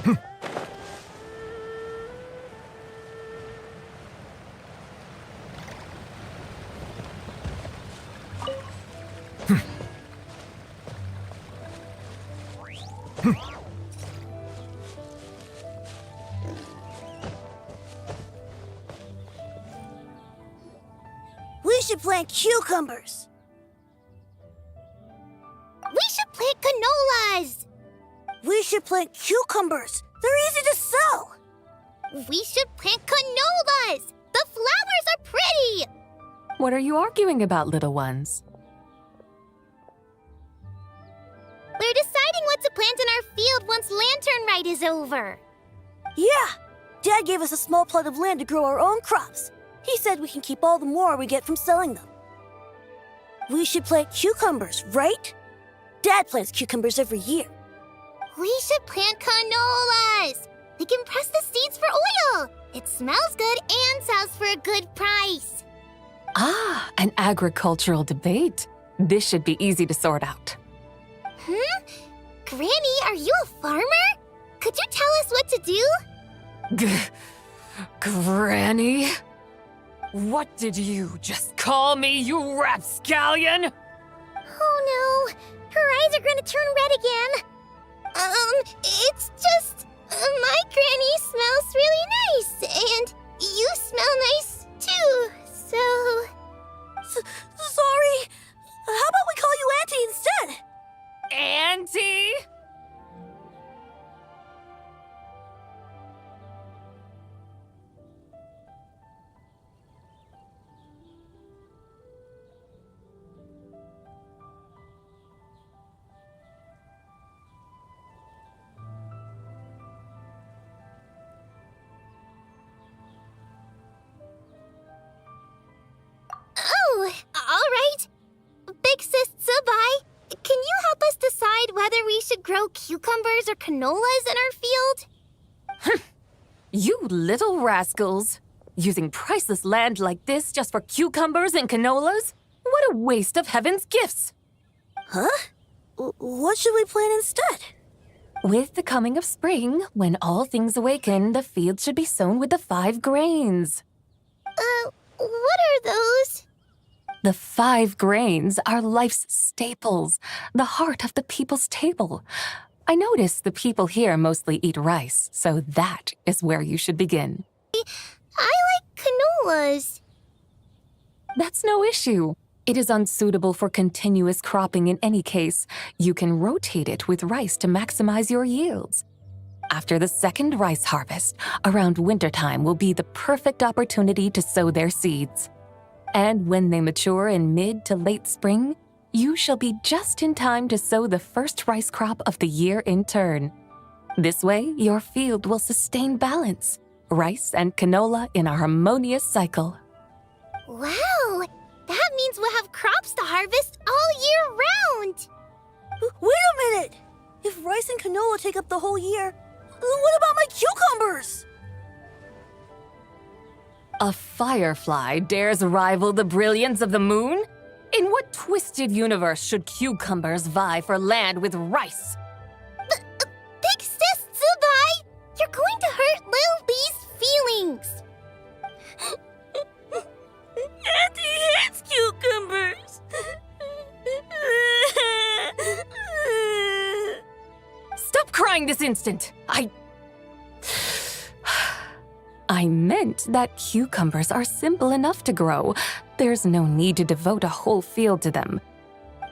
We should plant cucumbers. We should plant canolas. We should plant cucumbers. They're easy to sell. We should plant canolas. The flowers are pretty. What are you arguing about, little ones? We're deciding what to plant in our field once Lantern Rite is over. Yeah. Dad gave us a small plot of land to grow our own crops. He said we can keep all the more we get from selling them. We should plant cucumbers, right? Dad plants cucumbers every year. We should plant canolas. We can press the seeds for oil. It smells good and sells for a good price. Ah, an agricultural debate. This should be easy to sort out. Granny, are you a farmer? Could you tell us what to do? Granny? What did you just call me, you rapscallion? Oh no, her eyes are gonna turn red again. It's just, my granny smells really nice, and you smell nice too, so... Sorry. How about we call you Auntie instead? Auntie? Oh, all right. Big Sis Tsubai, can you help us decide whether we should grow cucumbers or canolas in our field? You little rascals. Using priceless land like this just for cucumbers and canolas? What a waste of heaven's gifts! Huh? What should we plant instead? With the coming of spring, when all things awaken, the field should be sown with the 5 grains. What are those? The 5 grains are life's staples, the heart of the people's table. I notice the people here mostly eat rice, so that is where you should begin. I like canolas. That's no issue. It is unsuitable for continuous cropping in any case. You can rotate it with rice to maximize your yields. After the second rice harvest, around wintertime will be the perfect opportunity to sow their seeds. And when they mature in mid to late spring, you shall be just in time to sow the first rice crop of the year in turn. This way, your field will sustain balance, rice and canola in a harmonious cycle. Wow, that means we'll have crops to harvest all year round. Wait a minute! If rice and canola take up the whole year, what about my cucumbers? A firefly dares rival the brilliance of the moon? In what twisted universe should cucumbers vie for land with rice? Big Sis Tsubai, you're going to hurt Lil Bee's feelings. Auntie hates cucumbers. Stop crying this instant! I meant that cucumbers are simple enough to grow. There's no need to devote a whole field to them.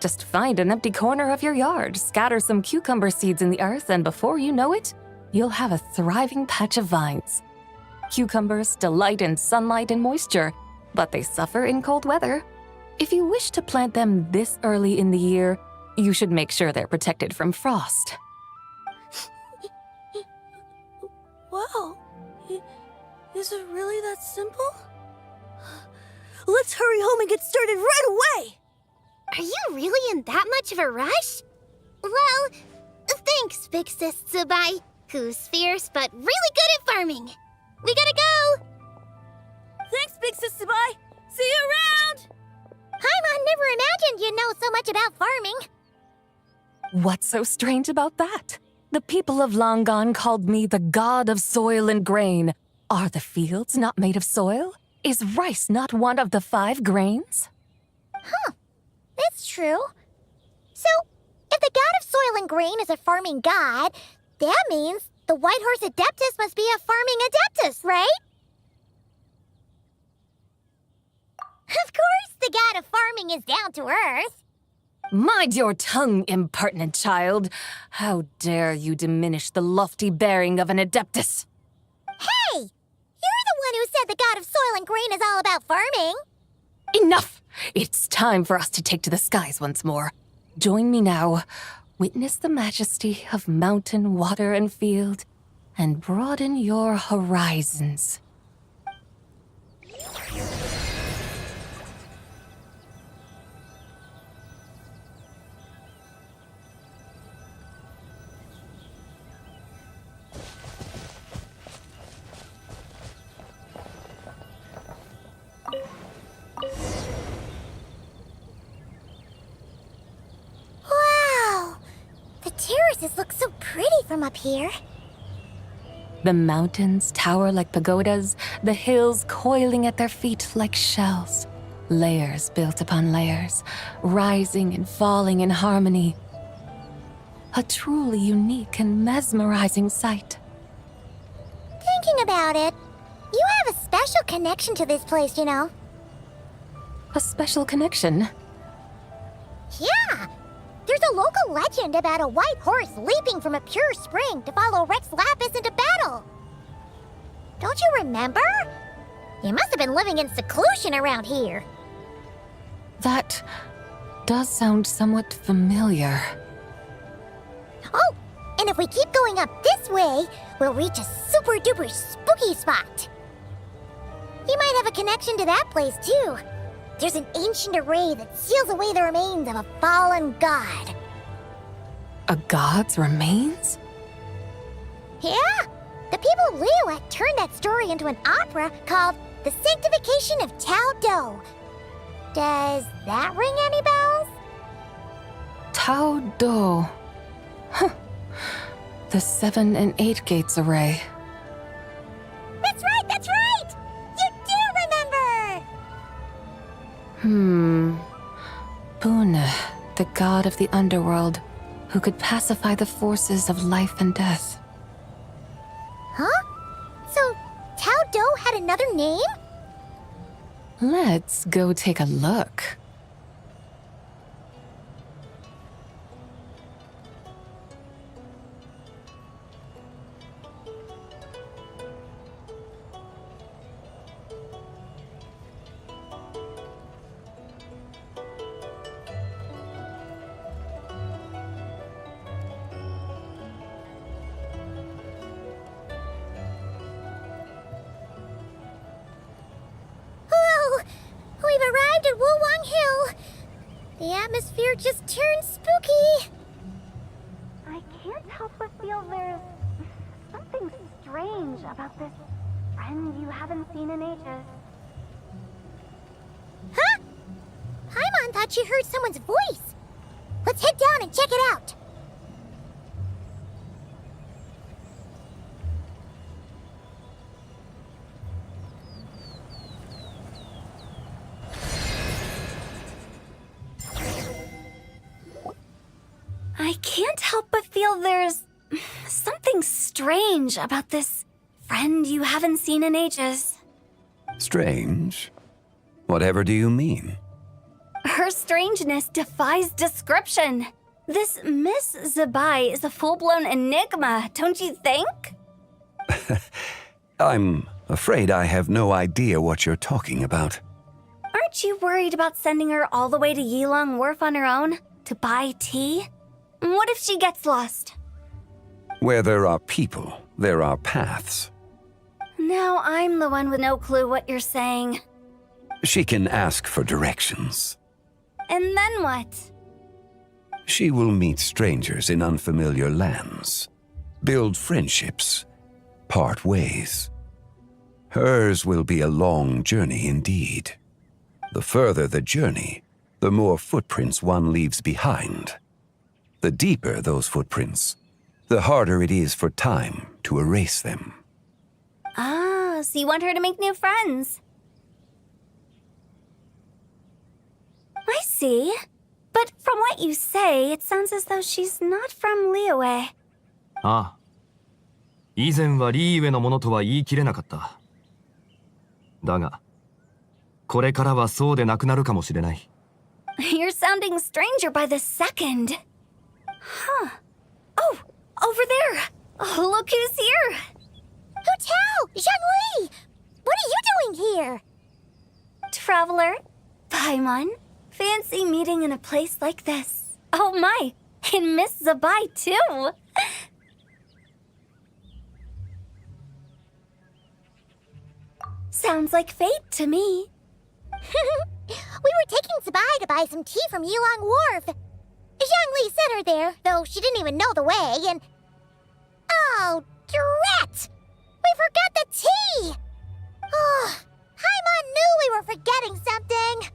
Just find an empty corner of your yard, scatter some cucumber seeds in the earth, and before you know it, you'll have a thriving patch of vines. Cucumbers delight in sunlight and moisture, but they suffer in cold weather. If you wish to plant them this early in the year, you should make sure they're protected from frost. Wow. Is it really that simple? Let's hurry home and get started right away! Are you really in that much of a rush? Well, thanks, Big Sis Tsubai, who's fierce but really good at farming. We gotta go! Thanks, Big Sis Tsubai! See you around! Paimon never imagined you'd know so much about farming. What's so strange about that? The people of long gone called me the god of soil and grain. Are the fields not made of soil? Is rice not one of the 5 grains? That's true. So, if the god of soil and grain is a farming god, that means the White Horse Adeptus must be a farming adeptus, right? Of course, the god of farming is down to earth. Mind your tongue, impertinent child. How dare you diminish the lofty bearing of an adeptus? Hey! You're the one who said the god of soil and grain is all about farming. Enough! It's time for us to take to the skies once more. Join me now. Witness the majesty of mountain, water, and field, and broaden your horizons. Wow! The terraces look so pretty from up here. The mountains tower like pagodas, the hills coiling at their feet like shells. Layers built upon layers, rising and falling in harmony. A truly unique and mesmerizing sight. Thinking about it, you have a special connection to this place, you know. A special connection. Yeah! There's a local legend about a white horse leaping from a pure spring to follow Rex Lapis into battle. Don't you remember? You must have been living in seclusion around here. That does sound somewhat familiar. Oh, and if we keep going up this way, we'll reach a super duper spooky spot. You might have a connection to that place too. There's an ancient array that seals away the remains of a fallen god. A god's remains? Yeah, the people of Liyuet turned that story into an opera called The Sanctification of Tao Do. Does that ring any bells? Tao Do. Huh. The 7 and 8 gates array. That's right, that's right! You do remember! Buna, the god of the underworld, who could pacify the forces of life and death. Huh? So, Tao Do had another name? Let's go take a look. Whoa! We've arrived at Wulwang Hill. The atmosphere just turned spooky. I can't help but feel there's something strange about this friend you haven't seen in ages. Huh? Paimon thought she heard someone's voice. Let's head down and check it out. I can't help but feel there's something strange about this friend you haven't seen in ages. Strange? Whatever do you mean? Her strangeness defies description. This Miss Zabai is a full-blown enigma, don't you think? I'm afraid I have no idea what you're talking about. Aren't you worried about sending her all the way to Yilong Wharf on her own to buy tea? What if she gets lost? Where there are people, there are paths. Now I'm the one with no clue what you're saying. She can ask for directions. And then what? She will meet strangers in unfamiliar lands, build friendships, part ways. Hers will be a long journey indeed. The further the journey, the more footprints one leaves behind. The deeper those footprints, the harder it is for time to erase them. Ah, so you want her to make new friends. I see. But from what you say, it sounds as though she's not from Liyue. ああ。以前はリーウェのものとは言い切れなかった。だが、これからはそうでなくなるかもしれない。You're sounding stranger by the second. Huh. Oh, over there. Oh, look who's here. Hu Tao! Zhongli! What are you doing here? Traveler, Paimon, fancy meeting in a place like this. Oh my, and Miss Zabai too. Sounds like fate to me. We were taking Zabai to buy some tea from Yulong Wharf. Zhongli sent her there, though she didn't even know the way, and... Oh, drat! We forgot the tea! Oh, Paimon knew we were forgetting something.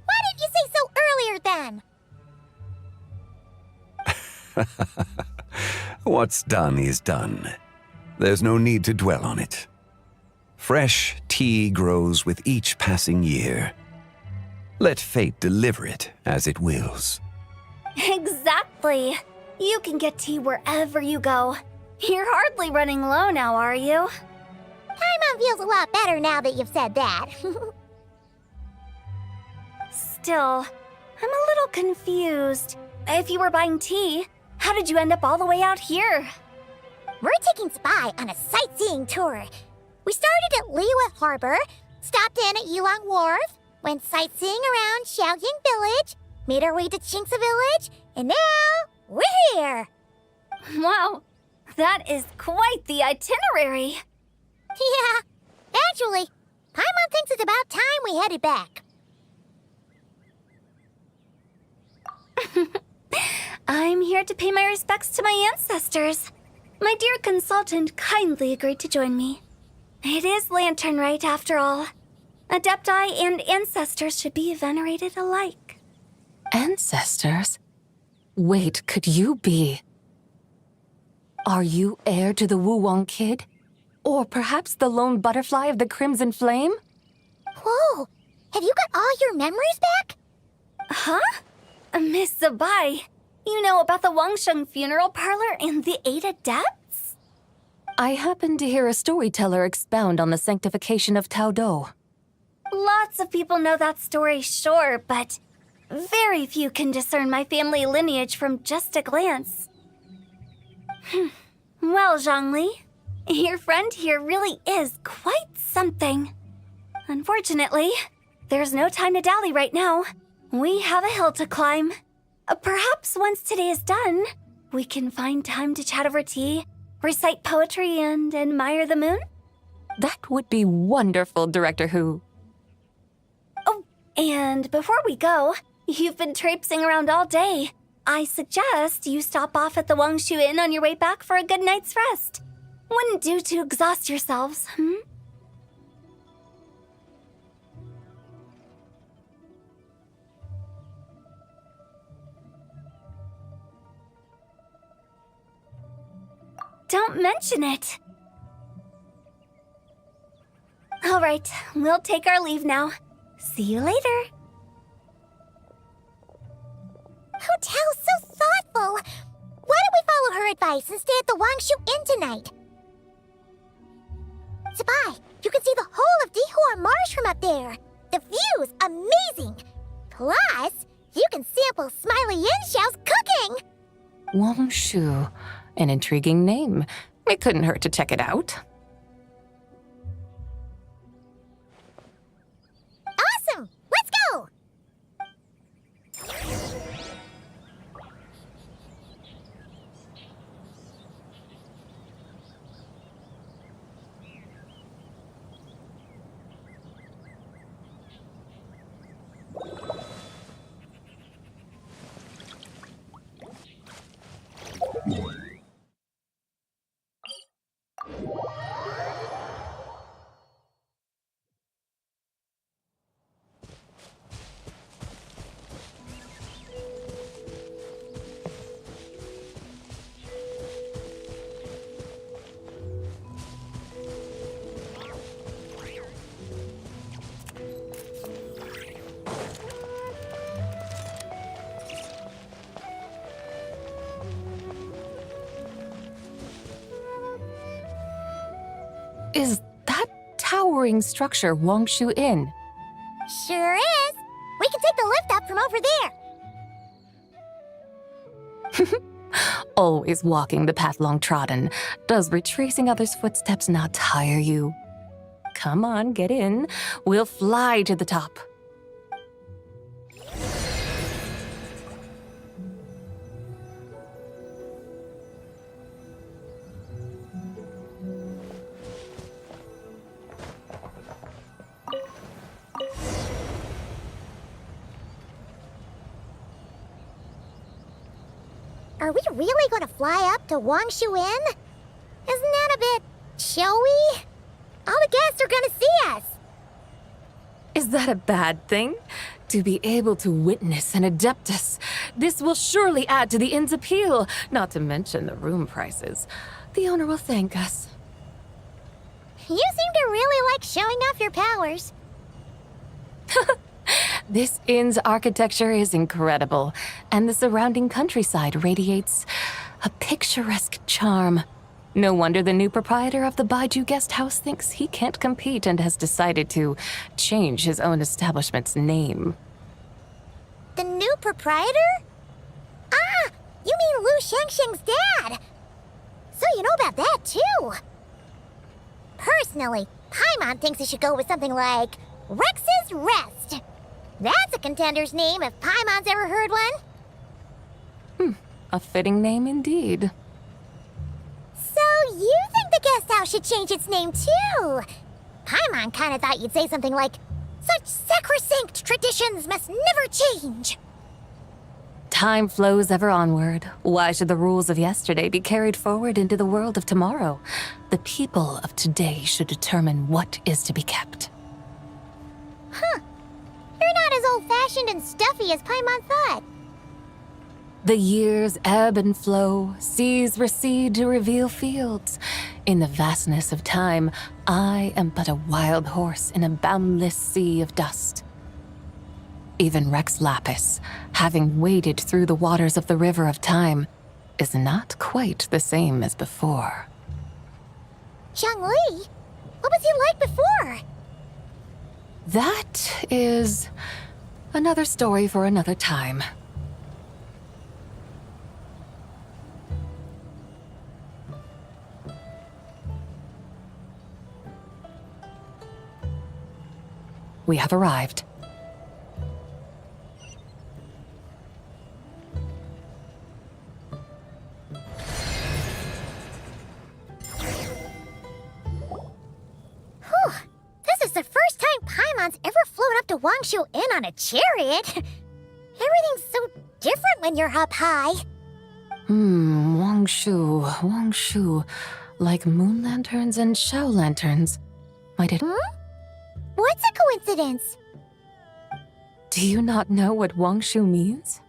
Why didn't you say so earlier then? What's done is done. There's no need to dwell on it. Fresh tea grows with each passing year. Let fate deliver it as it wills. Exactly. You can get tea wherever you go. You're hardly running low now, are you? Paimon feels a lot better now that you've said that. Still, I'm a little confused. If you were buying tea, how did you end up all the way out here? We're taking Spy on a sightseeing tour. We started at Liyue Harbor, stopped in at Yulong Wharf, went sightseeing around Xiaoying Village, made our way to Qingce Village, and now we're here. Wow, that is quite the itinerary. Yeah, actually, Paimon thinks it's about time we headed back. I'm here to pay my respects to my ancestors. My dear consultant kindly agreed to join me. It is Lantern Rite, after all. Adepti and ancestors should be venerated alike. Ancestors? Wait, could you be? Are you heir to the Wu-Wong kid? Or perhaps the lone butterfly of the Crimson Flame? Whoa, have you got all your memories back? Huh? Miss Zabai, you know about the Wangsheng funeral parlor and the 8 adepts? I happened to hear a storyteller expound on the sanctification of Tao Do. Lots of people know that story, sure, but very few can discern my family lineage from just a glance. Well, Zhongli, your friend here really is quite something. Unfortunately, there's no time to dally right now. We have a hill to climb. Perhaps once today is done, we can find time to chat over tea, recite poetry, and admire the moon? That would be wonderful, Director Hu. Oh, and before we go, you've been traipsing around all day. I suggest you stop off at the Wangshu Inn on your way back for a good night's rest. Wouldn't do to exhaust yourselves, Don't mention it. All right, we'll take our leave now. See you later. Hotel's so thoughtful. Why don't we follow her advice and stay at the Wangshu Inn tonight? Zabai, you can see the whole of Dihua Marsh from up there. The view's amazing. Plus, you can sample Smiley Yin-Xiao's cooking. Wangshu, an intriguing name. It couldn't hurt to check it out. Awesome! Let's go! Is that towering structure Wangshu Inn? Sure is. We can take the lift up from over there. Always walking the path long trodden. Does retracing others' footsteps not tire you? Come on, get in. We'll fly to the top. Are we really going to fly up to Wangshu Inn? Isn't that a bit showy? All the guests are going to see us. Is that a bad thing? To be able to witness an Adeptus. This will surely add to the inn's appeal, not to mention the room prices. The owner will thank us. You seem to really like showing off your powers. This inn's architecture is incredible, and the surrounding countryside radiates a picturesque charm. No wonder the new proprietor of the Baiju guest house thinks he can't compete and has decided to change his own establishment's name. The new proprietor? Ah, you mean Lu Shengsheng's dad. So you know about that, too. Personally, Paimon thinks it should go with something like Rex's Rest. That's a contender's name if Paimon's ever heard one. A fitting name indeed. So you think the guest house should change its name, too? Paimon kind of thought you'd say something like, such sacrosanct traditions must never change. Time flows ever onward. Why should the rules of yesterday be carried forward into the world of tomorrow? The people of today should determine what is to be kept. Huh. You're not as old-fashioned and stuffy as Paimon thought. The years ebb and flow, seas recede to reveal fields. In the vastness of time, I am but a wild horse in a boundless sea of dust. Even Rex Lapis, having waded through the waters of the river of time, is not quite the same as before. Zhongli? What was he like before? That is another story for another time. We have arrived. This is the first time Paimon's ever flown up to Wangshu Inn on a chariot. Everything's so different when you're up high. Wangshu. Like moon lanterns and shao lanterns. Might it... What's a coincidence? Do you not know what Wangshu means?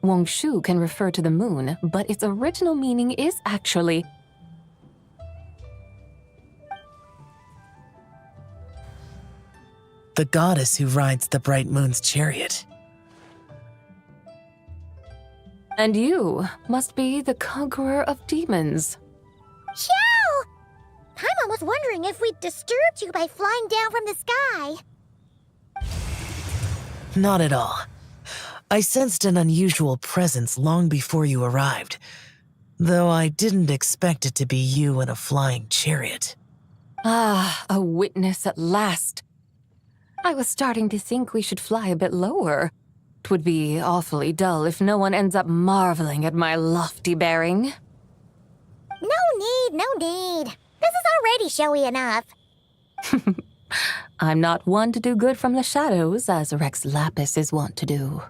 Wangshu can refer to the moon, but its original meaning is actually... the goddess who rides the bright moon's chariot. And you must be the conqueror of demons. Xiao! Paimon was wondering if we'd disturbed you by flying down from the sky. Not at all. I sensed an unusual presence long before you arrived, though I didn't expect it to be you in a flying chariot. Ah, a witness at last. I was starting to think we should fly a bit lower. 'Twould be awfully dull if no one ends up marveling at my lofty bearing. No need. This is already showy enough. I'm not one to do good from the shadows, as Rex Lapis is wont to do.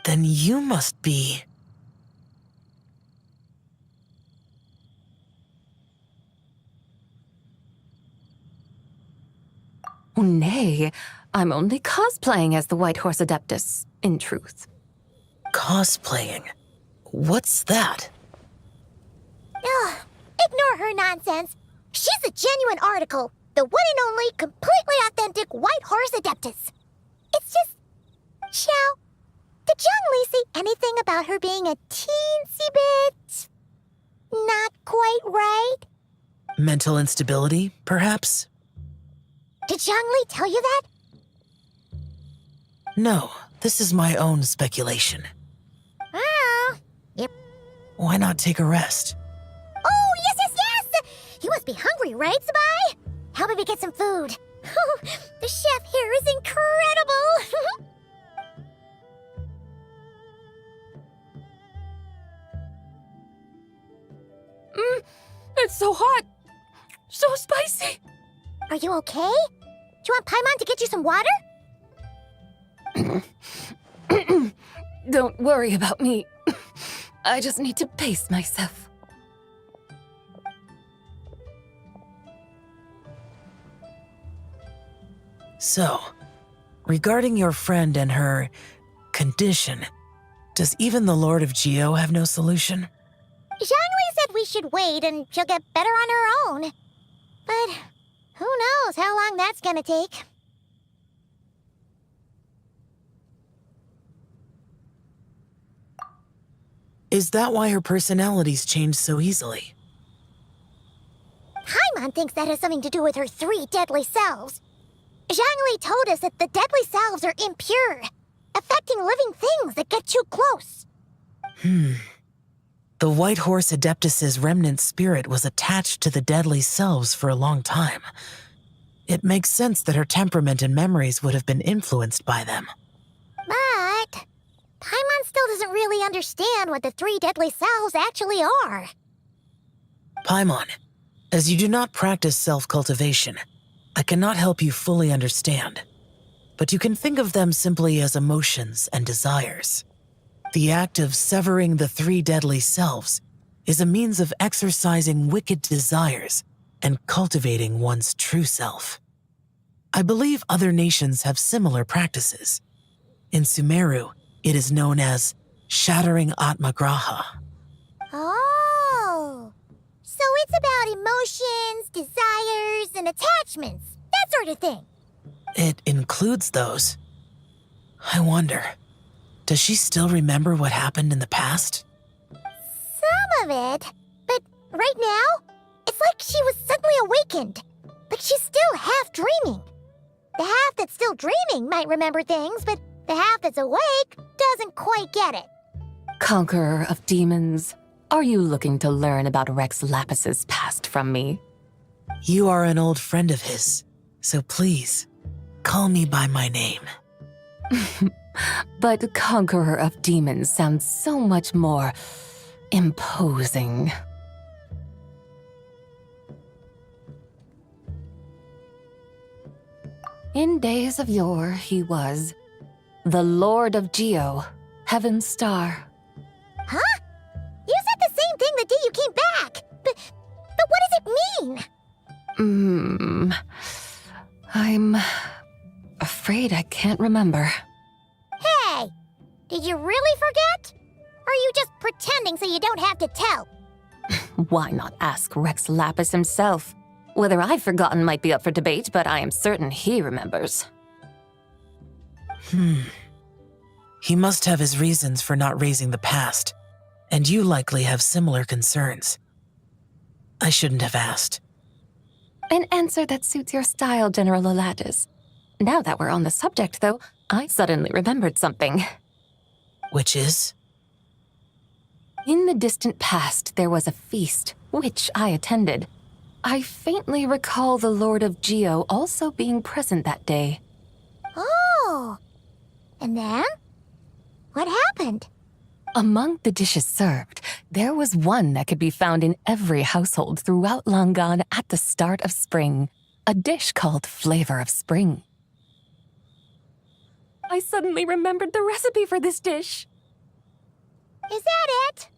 Then you must be... Oh, nay, I'm only cosplaying as the White Horse Adeptus, in truth. cosplaying. What's that? Ugh, ignore her nonsense. She's a genuine article. The one and only, completely authentic White Horse Adeptus. It's just... Xiao, Did Zhongli say anything about her being a teensy bit not quite right? Mental instability, perhaps? Did Zhongli tell you that? No, this is my own speculation. Oh, yep. Why not take a rest? Oh, yes, yes, yes! You must be hungry, right, Sabai? How about we get some food? The chef here is incredible! It's so hot! So spicy! Are you okay? Do you want Paimon to get you some water? Don't worry about me. I just need to pace myself. So, regarding your friend and her condition, does even the Lord of Geo have no solution? Zhongli said we should wait and she'll get better on her own. But who knows how long that's gonna take. Is that why her personalities change so easily? Paimon thinks that has something to do with her 3 deadly selves. Zhongli told us that the deadly selves are impure, affecting living things that get too close. The White Horse Adeptus's remnant spirit was attached to the deadly selves for a long time. It makes sense that her temperament and memories would have been influenced by them. But Paimon still doesn't really understand what the 3 deadly selves actually are. Paimon, as you do not practice self-cultivation, I cannot help you fully understand. But you can think of them simply as emotions and desires. The act of severing the 3 deadly selves is a means of exercising wicked desires and cultivating one's true self. I believe other nations have similar practices. In Sumeru, it is known as shattering Atmagraha. Oh, so it's about emotions, desires, and attachments, that sort of thing. It includes those. I wonder, does she still remember what happened in the past? Some of it, but right now, it's like she was suddenly awakened. Like she's still half dreaming. The half that's still dreaming might remember things, but the half that's awake doesn't quite get it. Conqueror of demons, are you looking to learn about Rex Lapis's past from me? You are an old friend of his, so please, call me by my name. But Conqueror of Demons sounds so much more imposing. In days of yore, he was the Lord of Geo, Heaven's Star. Huh? You said the same thing the day you came back. But what does it mean? I'm afraid I can't remember. Hey, did you really forget? Or are you just pretending so you don't have to tell? Why not ask Rex Lapis himself? Whether I've forgotten might be up for debate, but I am certain he remembers. He must have his reasons for not raising the past, and you likely have similar concerns. I shouldn't have asked. An answer that suits your style, General Alatis. Now that we're on the subject, though, I suddenly remembered something. Which is? In the distant past, there was a feast, which I attended. I faintly recall the Lord of Geo also being present that day. Oh. And then? What happened? Among the dishes served, there was one that could be found in every household throughout Langan at the start of spring, a dish called Flavor of Spring. I suddenly remembered the recipe for this dish. Is that it?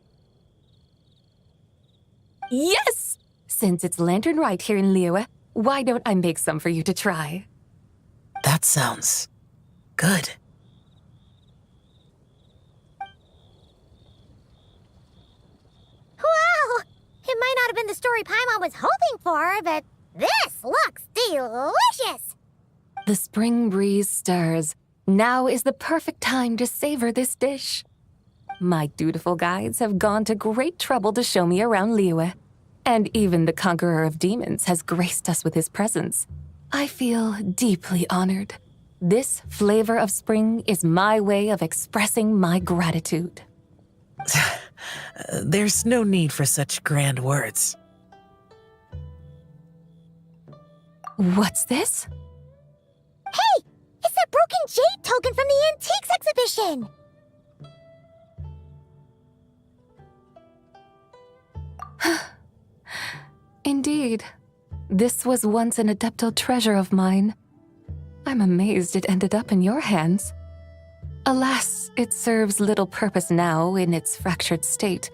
Yes! Since it's Lantern Right here in Liyue, why don't I make some for you to try? That sounds good. Wow! It might not have been the story Paimon was hoping for, but this looks delicious! The spring breeze stirs, Now is the perfect time to savor this dish. My dutiful guides have gone to great trouble to show me around Liyue, and even the conqueror of demons has graced us with his presence. I feel deeply honored. This flavor of spring is my way of expressing my gratitude. There's no need for such grand words. What's this? Hey! It's that broken jade token from the antiques exhibition! Indeed. This was once an Adeptal treasure of mine. I'm amazed it ended up in your hands. Alas, it serves little purpose now in its fractured state.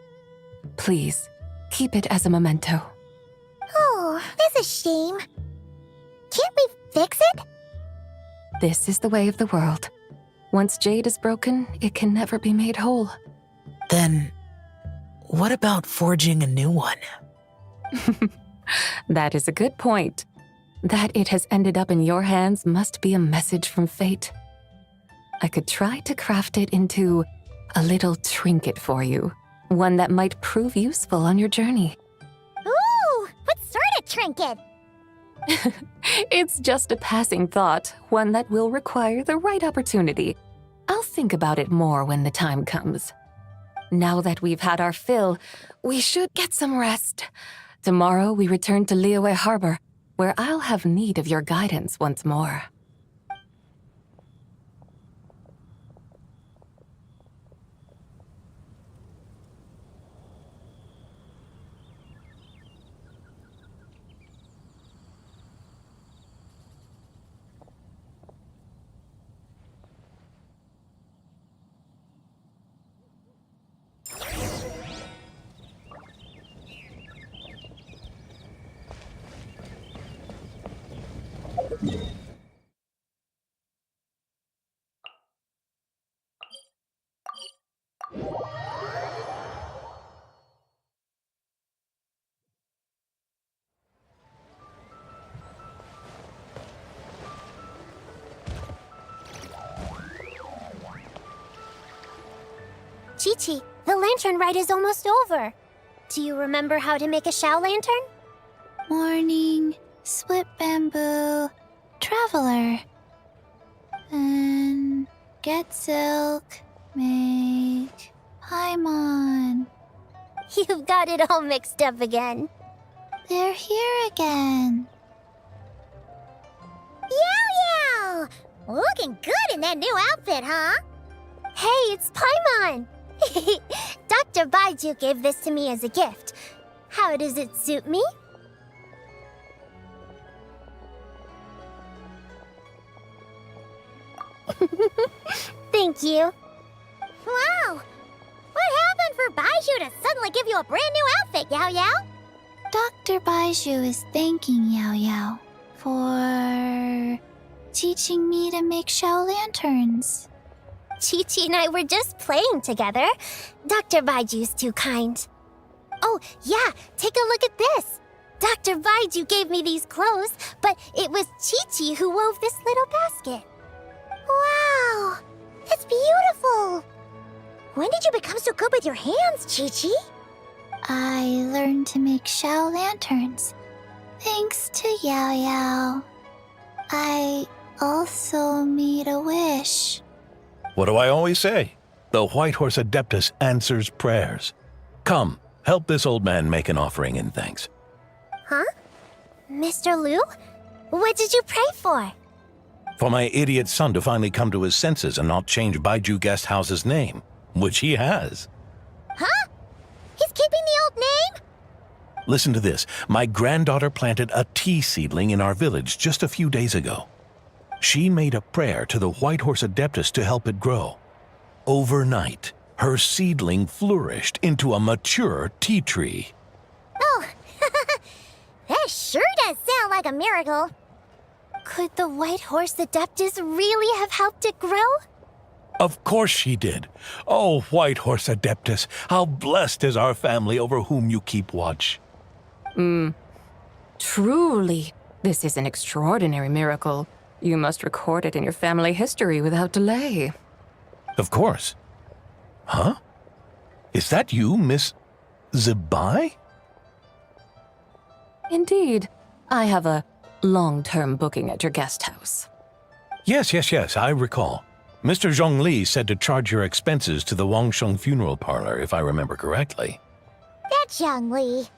Please, keep it as a memento. Oh, that's a shame. Can't we fix it? This is the way of the world. Once jade is broken, it can never be made whole. Then, what about forging a new one? That is a good point. That it has ended up in your hands must be a message from fate. I could try to craft it into a little trinket for you, one that might prove useful on your journey. Ooh, what sort of trinket? It's just a passing thought, one that will require the right opportunity. I'll think about it more when the time comes. Now that we've had our fill, we should get some rest. Tomorrow we return to Liyue Harbor, where I'll have need of your guidance once more. Chi-Chi, the lantern ride is almost over. Do you remember how to make a Shao lantern? Morning, split bamboo, traveler. And get silk, make Paimon. You've got it all mixed up again. They're here again. Yow Yow! Looking good in that new outfit, huh? Hey, it's Paimon! Dr. Baiju gave this to me as a gift. How does it suit me? Thank you. Wow! What happened for Baiju to suddenly give you a brand new outfit, Yao Yao? Dr. Baiju is thanking Yao Yao for teaching me to make Shao lanterns. Chi-Chi and I were just playing together. Dr. Baiju's too kind. Oh, yeah, take a look at this. Dr. Baiju gave me these clothes, but it was Chi-Chi who wove this little basket. Wow, that's beautiful. When did you become so good with your hands, Chi-Chi? I learned to make Shao lanterns thanks to Yao Yao. I also made a wish. What do I always say? The White Horse Adeptus answers prayers. Come, help this old man make an offering in thanks. Huh? Mr. Liu? What did you pray for? For my idiot son to finally come to his senses and not change Baiju Guest House's name, which he has. Huh? He's keeping the old name? Listen to this. My granddaughter planted a tea seedling in our village just a few days ago. She made a prayer to the White Horse Adeptus to help it grow. Overnight, her seedling flourished into a mature tea tree. Oh, that sure does sound like a miracle. Could the White Horse Adeptus really have helped it grow? Of course she did. Oh, White Horse Adeptus, how blessed is our family over whom you keep watch. Truly, this is an extraordinary miracle. You must record it in your family history without delay. Of course. Huh? Is that you, Miss Zebai? Indeed. I have a long-term booking at your guest house. Yes, I recall. Mr. Zhongli said to charge your expenses to the Wangsheng funeral parlor, if I remember correctly. That Zhongli.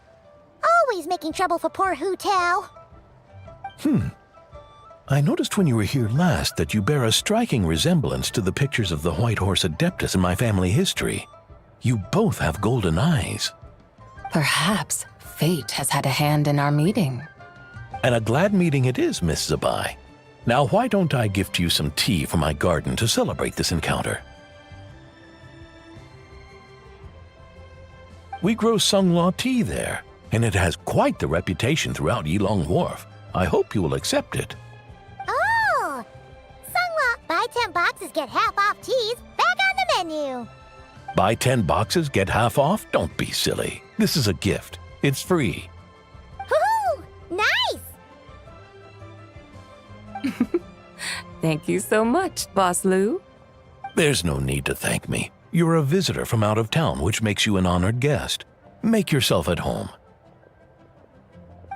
Always making trouble for poor Hu Tao. I noticed when you were here last that you bear a striking resemblance to the pictures of the White Horse Adeptus in my family history. You both have golden eyes. Perhaps fate has had a hand in our meeting. And a glad meeting it is, Miss Zebai. Now why don't I gift you some tea from my garden to celebrate this encounter? We grow Sunglaw tea there, and it has quite the reputation throughout Yilong Wharf. I hope you will accept it. Oh! Sunglaw, buy 10 boxes, get half off teas. Back on the menu. Buy 10 boxes, get half off? Don't be silly. This is a gift. It's free. Woohoo! Nice! Thank you so much, Boss Lou. There's no need to thank me. You're a visitor from out of town, which makes you an honored guest. Make yourself at home.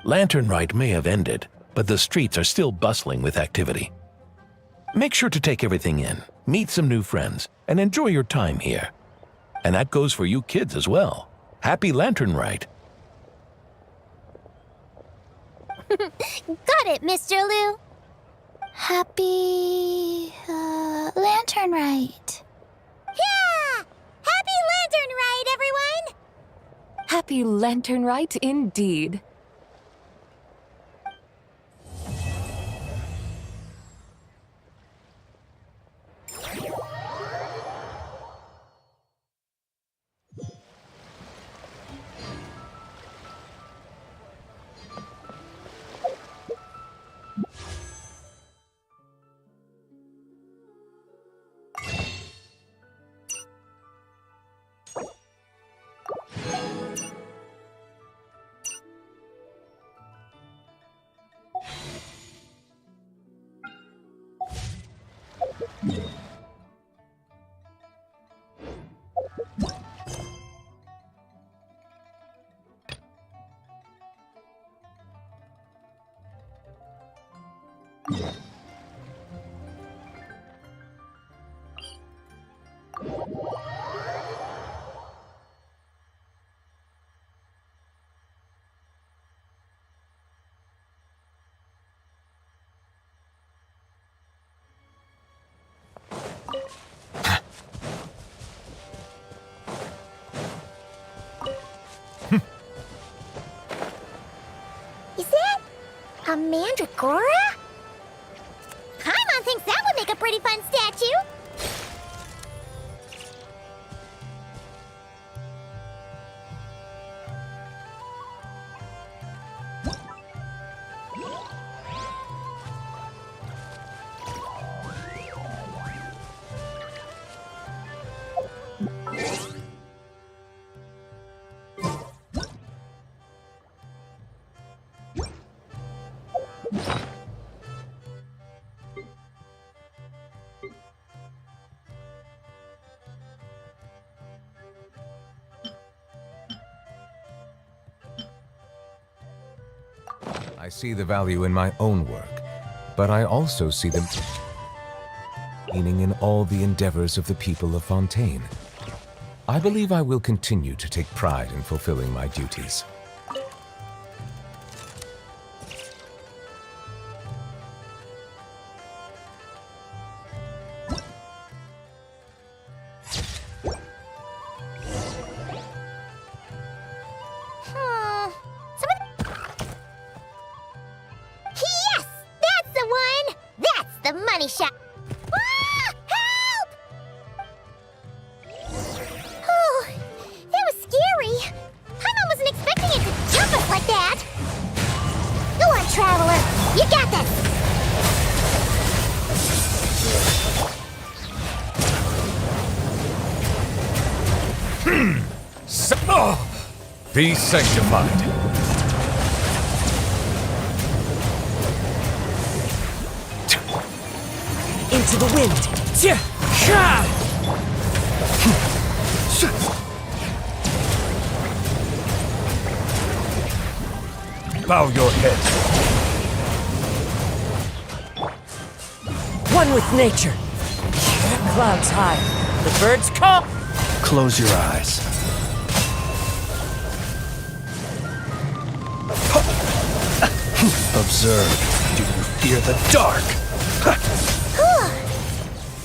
Lantern Rite may have ended, but the streets are still bustling with activity. Make sure to take everything in, meet some new friends, and enjoy your time here. And that goes for you kids as well. Happy Lantern Rite. Got it, Mr. Liu. Happy Lantern Rite. Yeah! Happy Lantern Rite, everyone! Happy Lantern Rite indeed. Is that a mandragora? Paimon thinks that would make a pretty fun statue. I see the value in my own work, but I also see the meaning in all the endeavors of the people of Fontaine. I believe I will continue to take pride in fulfilling my duties. Yes! That's the one! That's the money shot! Ah! Help! Oh, that was scary. Paimon wasn't expecting it to jump us like that. Go on, Traveler. You got this. Be sanctified. into the wind. Bow your head. One with nature. Clouds high. The birds come. Close your eyes. Observe. Do you fear the dark?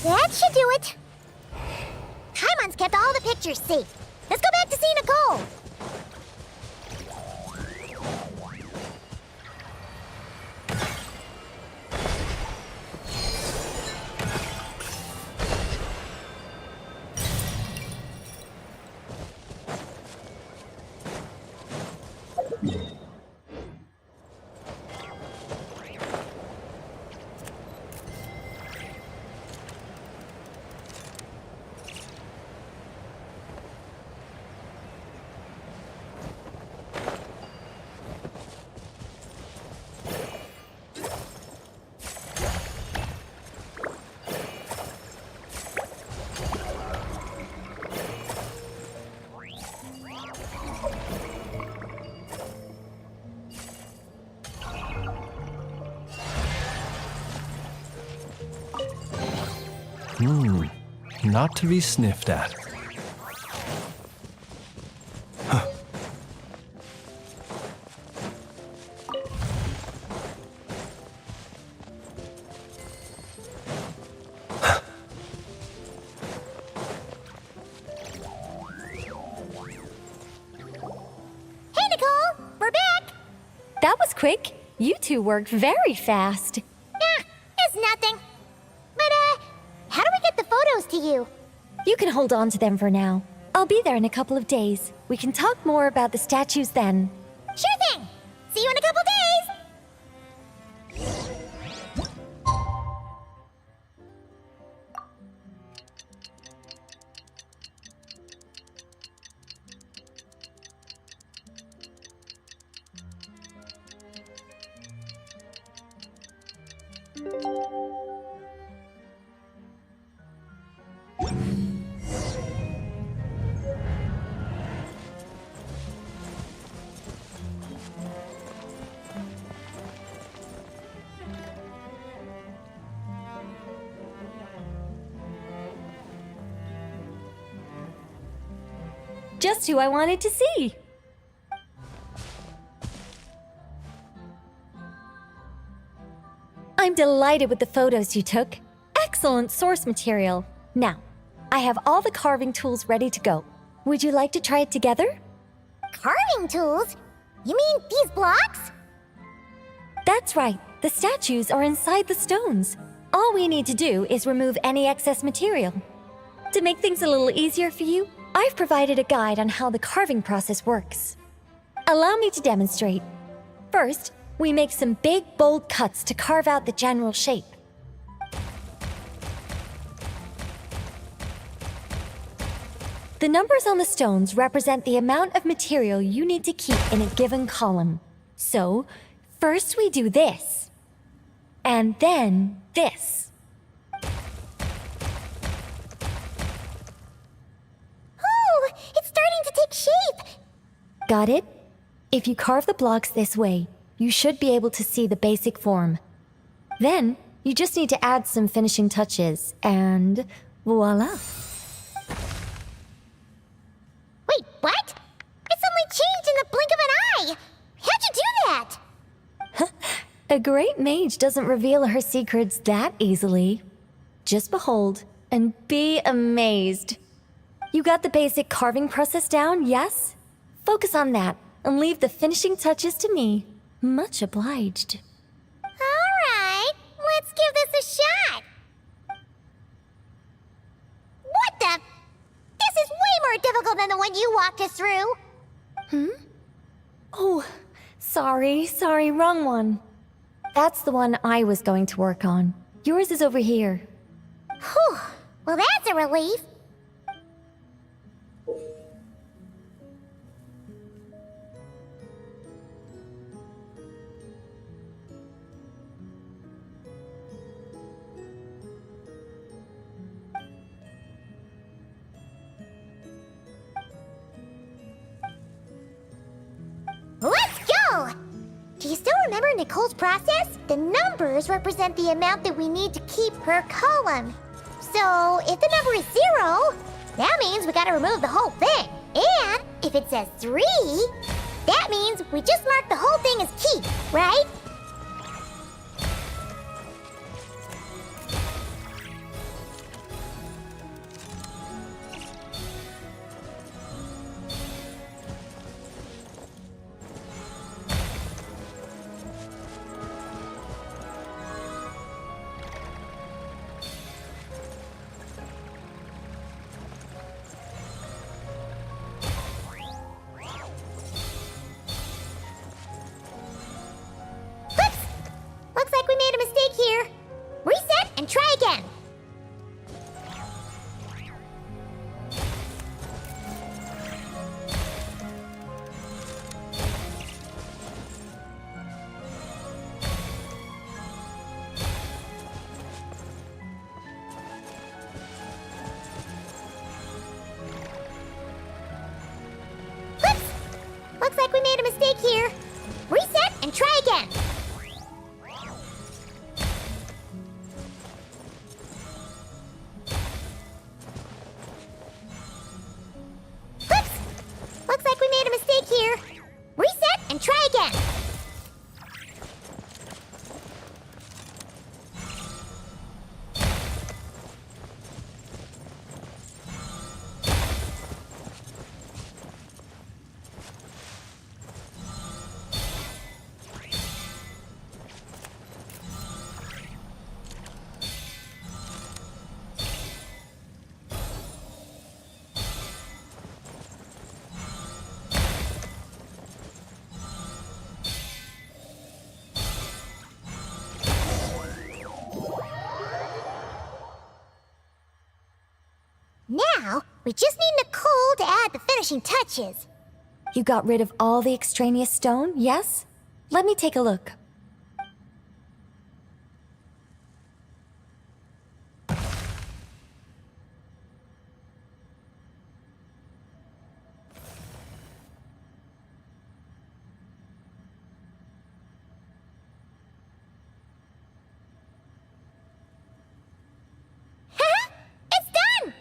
That should do it. Paimon's kept all the pictures safe. Let's go back to see Nicole. Not to be sniffed at. Hey, Nicole! We're back! That was quick. You two worked very fast. It's nothing. But, how do we get the photos to you? You can hold on to them for now. I'll be there in a couple of days. We can talk more about the statues then. Sure thing! See you in a couple days! Just who I wanted to see. I'm delighted with the photos you took. Excellent source material. Now, I have all the carving tools ready to go. Would you like to try it together? Carving tools? You mean these blocks? That's right. The statues are inside the stones. All we need to do is remove any excess material. To make things a little easier for you, I've provided a guide on how the carving process works. Allow me to demonstrate. First, we make some big, bold cuts to carve out the general shape. The numbers on the stones represent the amount of material you need to keep in a given column. So, first we do this, and then this. Oh, it's starting to take shape! Got it? If you carve the blocks this way, you should be able to see the basic form. Then, you just need to add some finishing touches, and voila. Wait, what? It suddenly changed in the blink of an eye! How'd you do that? A great mage doesn't reveal her secrets that easily. Just behold and be amazed. You got the basic carving process down, yes? Focus on that and leave the finishing touches to me. Much obliged. Alright, let's give this a shot! What the? This is way more difficult than the one you walked us through! Oh, sorry, wrong one. That's the one I was going to work on. Yours is over here. Whew, well that's a relief. Do you still remember Nicole's process? The numbers represent the amount that we need to keep per column. So, if the number is 0, that means we gotta remove the whole thing. And if it says 3, that means we just mark the whole thing as keep, right? Looks like we made a mistake here. Reset and try again. Whoops! Looks like we made a mistake here. Reset and try again. Looks like we made a mistake here. Reset and try again. Now, we just need Nicole to add the finishing touches. You got rid of all the extraneous stone, yes? Let me take a look. It's done!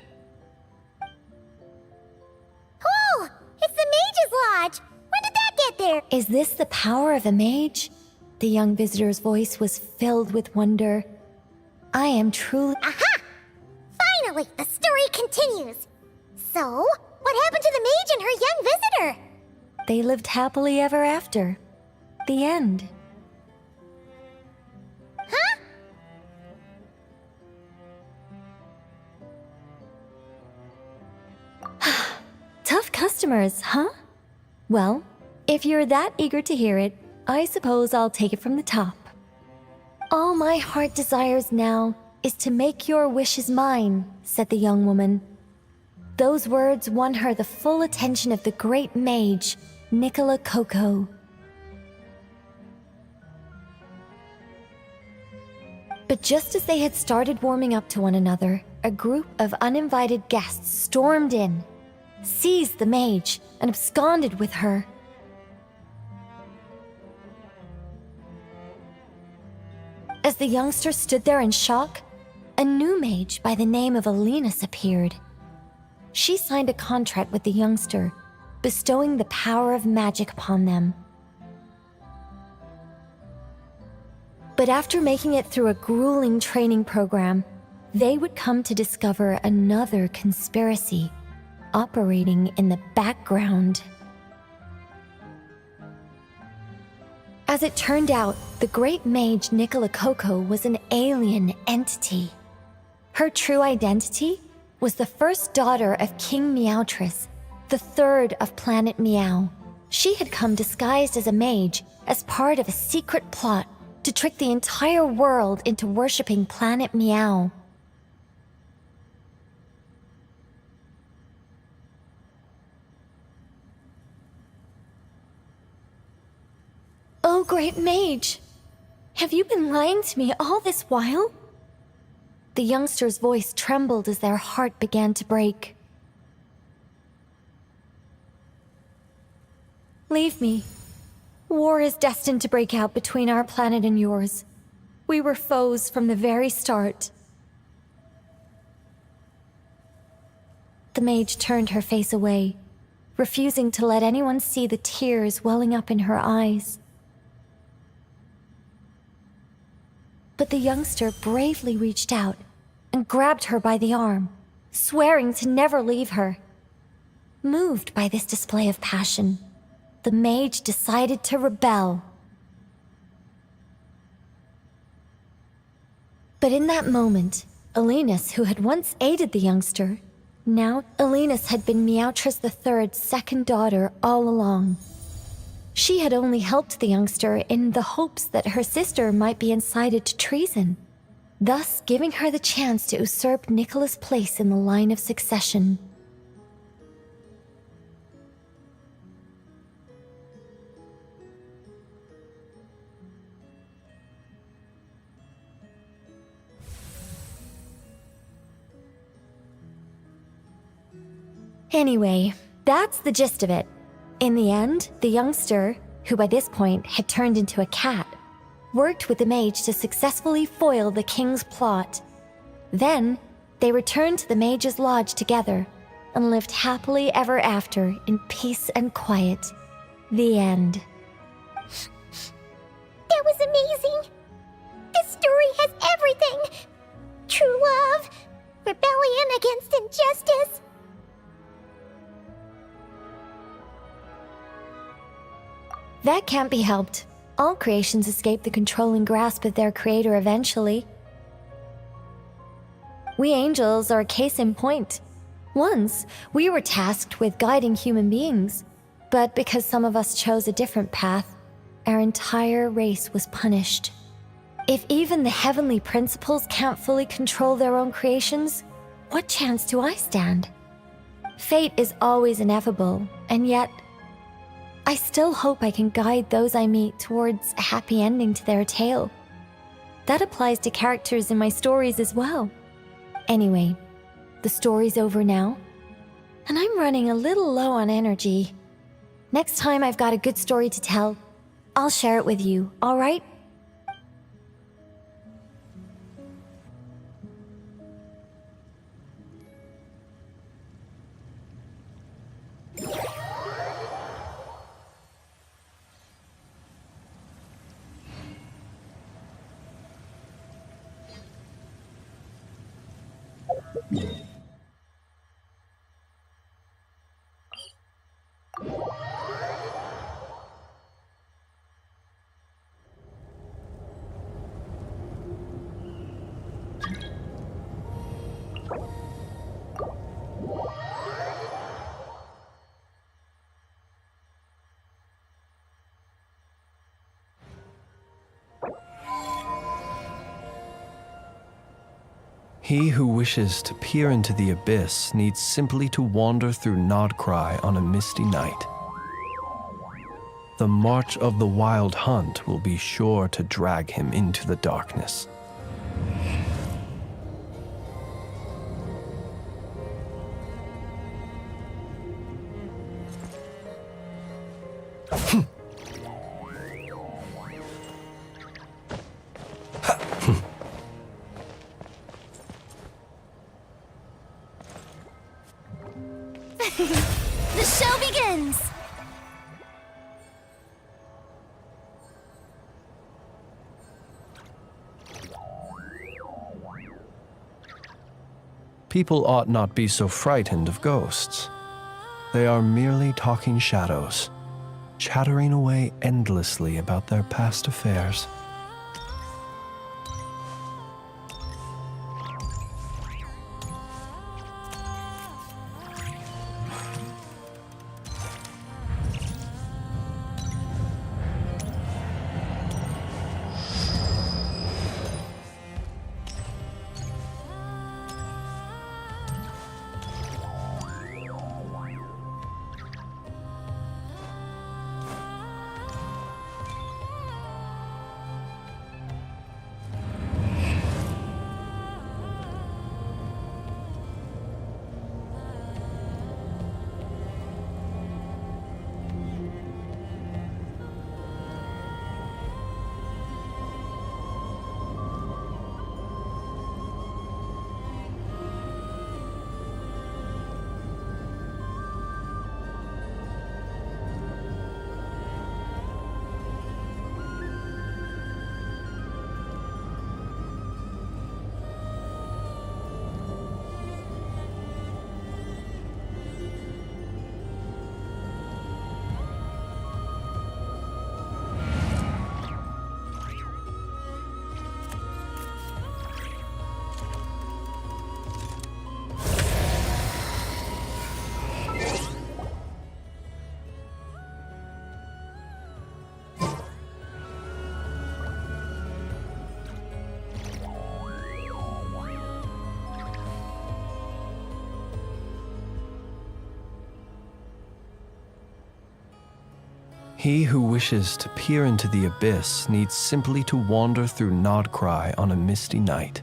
Cool! It's the Mage's Lodge! When did that get there? Is this the power of a mage? The young visitor's voice was filled with wonder. I am truly... Aha! Finally, the story continues. So, what happened to the mage and her young visitor? They lived happily ever after. The end. Huh? Tough customers, huh? Well, if you're that eager to hear it, I suppose I'll take it from the top. All my heart desires now is to make your wishes mine, said the young woman. Those words won her the full attention of the great mage, Nicola Coco. But just as they had started warming up to one another, a group of uninvited guests stormed in, seized the mage, and absconded with her. As the youngster stood there in shock, a new mage by the name of Alenus appeared. She signed a contract with the youngster, bestowing the power of magic upon them. But after making it through a grueling training program, they would come to discover another conspiracy operating in the background. As it turned out, the great mage Nicola Coco was an alien entity. Her true identity was the first daughter of King Meowtress, the third of Planet Meow. She had come disguised as a mage as part of a secret plot to trick the entire world into worshipping Planet Meow. Oh, great mage! Have you been lying to me all this while? The youngster's voice trembled as their heart began to break. Leave me. War is destined to break out between our planet and yours. We were foes from the very start. The mage turned her face away, refusing to let anyone see the tears welling up in her eyes. But the youngster bravely reached out and grabbed her by the arm, swearing to never leave her. Moved by this display of passion, the mage decided to rebel. But in that moment, Alenus, who had once aided the youngster, now Alenus had been Meowtrus III's second daughter all along. She had only helped the youngster in the hopes that her sister might be incited to treason, thus giving her the chance to usurp Nicola's place in the line of succession. Anyway, that's the gist of it. In the end, the youngster, who by this point had turned into a cat, worked with the mage to successfully foil the king's plot. Then, they returned to the mage's lodge together and lived happily ever after in peace and quiet. The end. That was amazing! This story has everything! True love, rebellion against injustice. That can't be helped. All creations escape the controlling grasp of their creator eventually. We angels are a case in point. Once, we were tasked with guiding human beings, but because some of us chose a different path, our entire race was punished. If even the heavenly principles can't fully control their own creations, what chance do I stand? Fate is always ineffable, and yet I still hope I can guide those I meet towards a happy ending to their tale. That applies to characters in my stories as well. Anyway, the story's over now, and I'm running a little low on energy. Next time I've got a good story to tell, I'll share it with you, all right? He who wishes to peer into the abyss needs simply to wander through Nodcry on a misty night. The march of the wild hunt will be sure to drag him into the darkness. The show begins! People ought not be so frightened of ghosts. They are merely talking shadows, chattering away endlessly about their past affairs. He who wishes to peer into the abyss needs simply to wander through Nodcry on a misty night.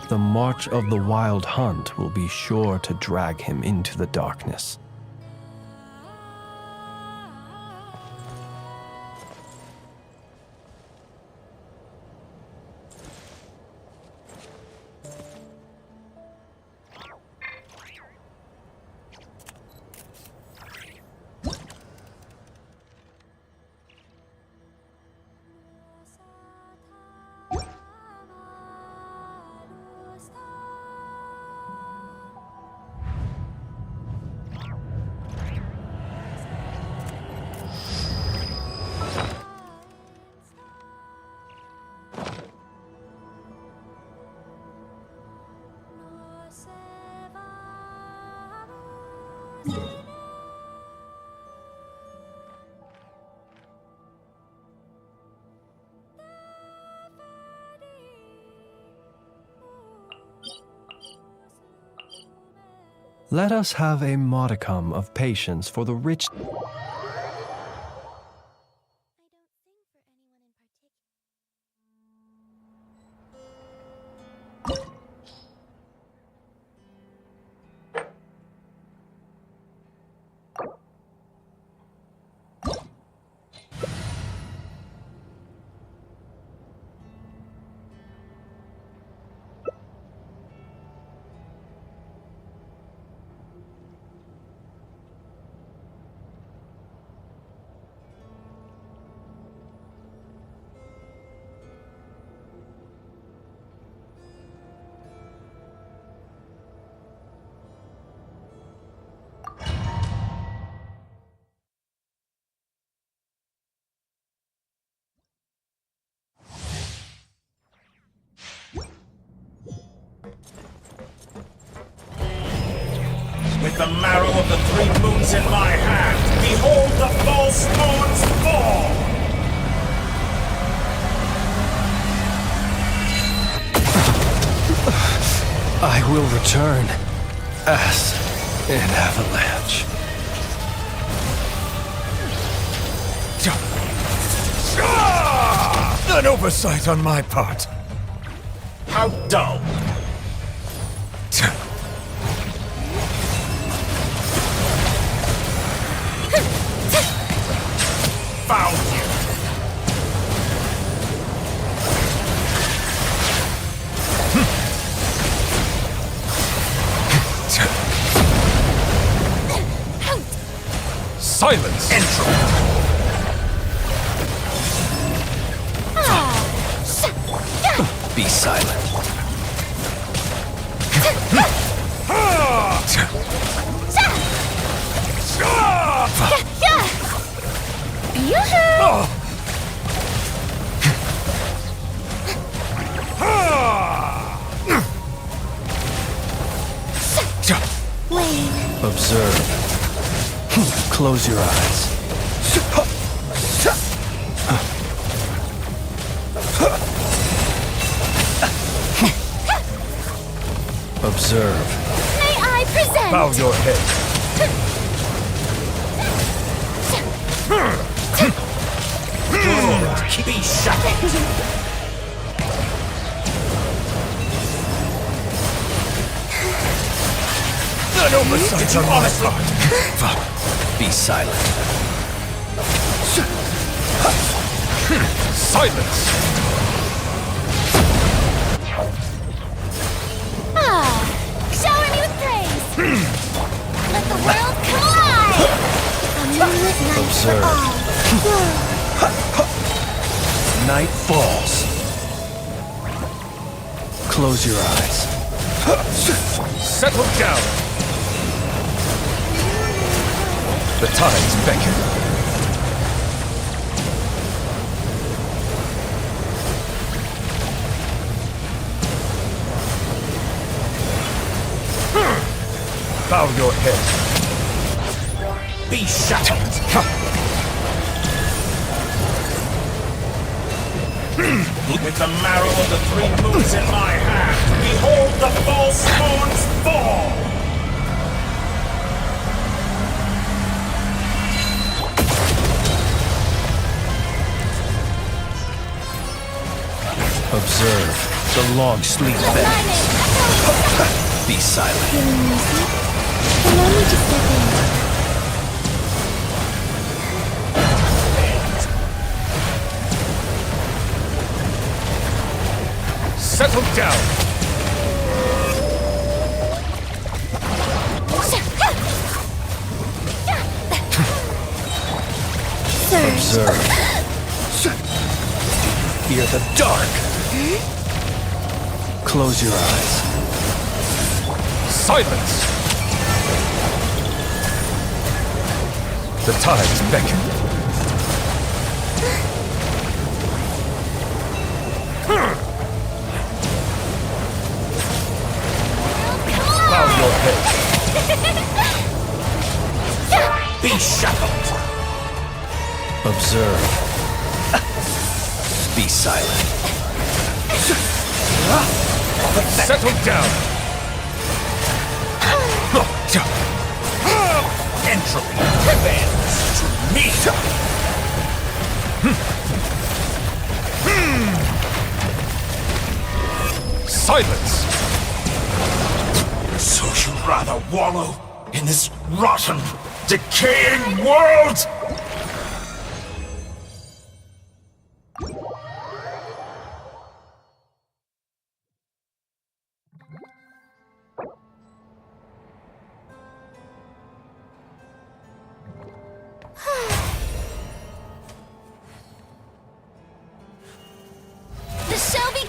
The march of the wild hunt will be sure to drag him into the darkness. Let us have a modicum of patience for the rich. With the marrow of the 3 moons in my hand, behold the false moons fall! I will return as an avalanche. An oversight on my part. How dull. Found you. Silence! Be silent. Observe. Close your eyes. Observe. May I present? Bow your head. Good. Be shackled. An oversight on my part. Be silent. Silence! Shower me with praise! Let the world collide! A moonlit night Observe. for all. Night falls. Close your eyes. Settle down! The tides beckon. Bow your head. Be shackled. With the marrow of the 3 moons in my hand, behold the false moons fall! Observe the long sleep bands. Be silent. Feeling easy? Allow me to step in. Settle down! Observe. Fear the dark. Close your eyes. Silence! The tides beckon. Bow your head. Be shackled! Observe. Be silent. Settle down! Entropy bends to me! Silence! So you'd rather wallow in this rotten, decaying world? The show be...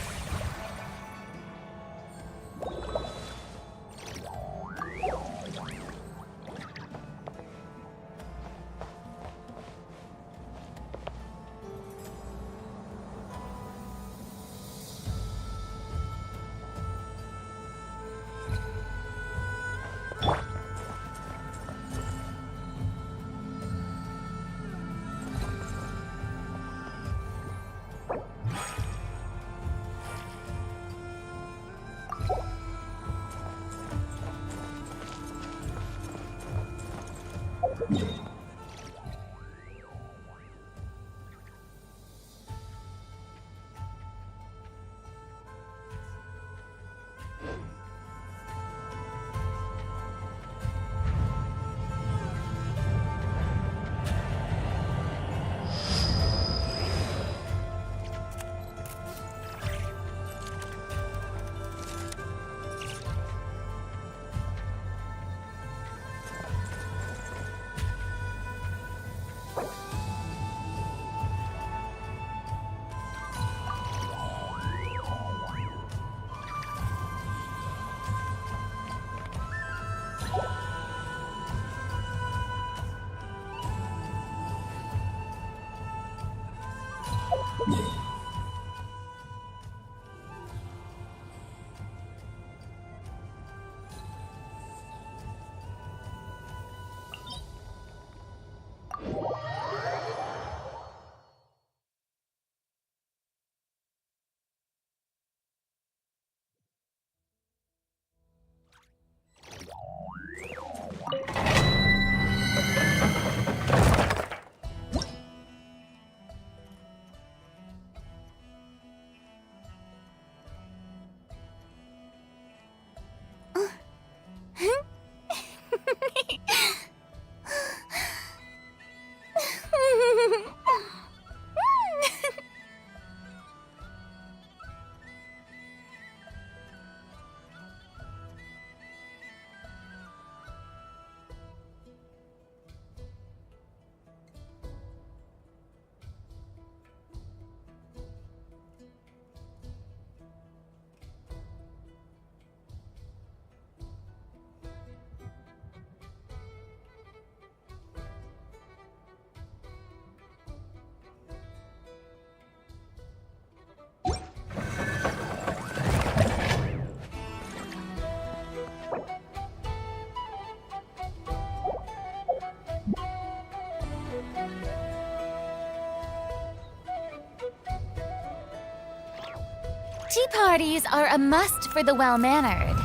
Tea parties are a must for the well-mannered.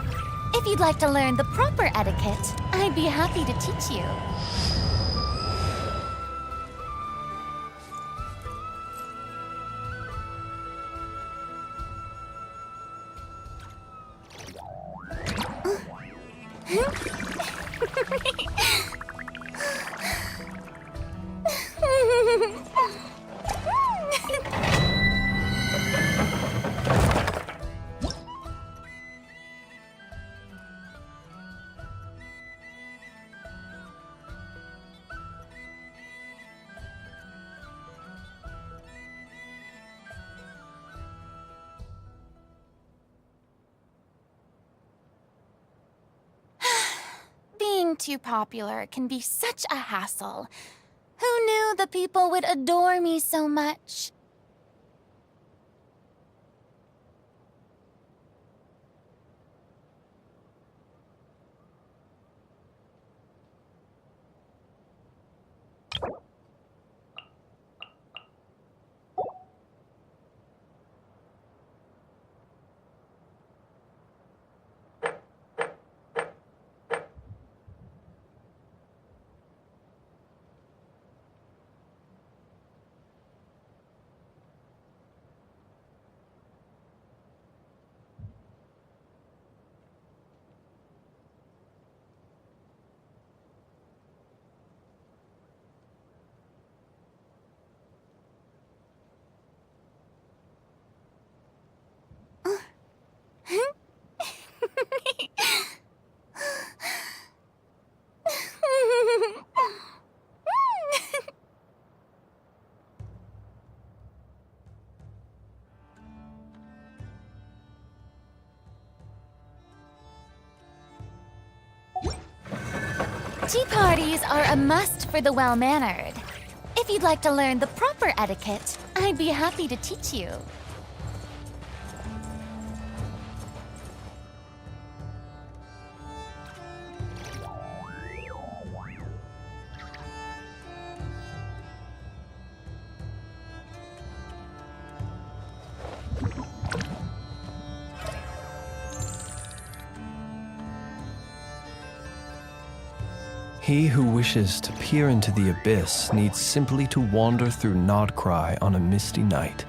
If you'd like to learn the proper etiquette, I'd be happy to teach you. Being too popular can be such a hassle. Who knew the people would adore me so much? Tea parties are a must for the well-mannered. If you'd like to learn the proper etiquette, I'd be happy to teach you. He who wishes to peer into the abyss needs simply to wander through Nodcry on a misty night.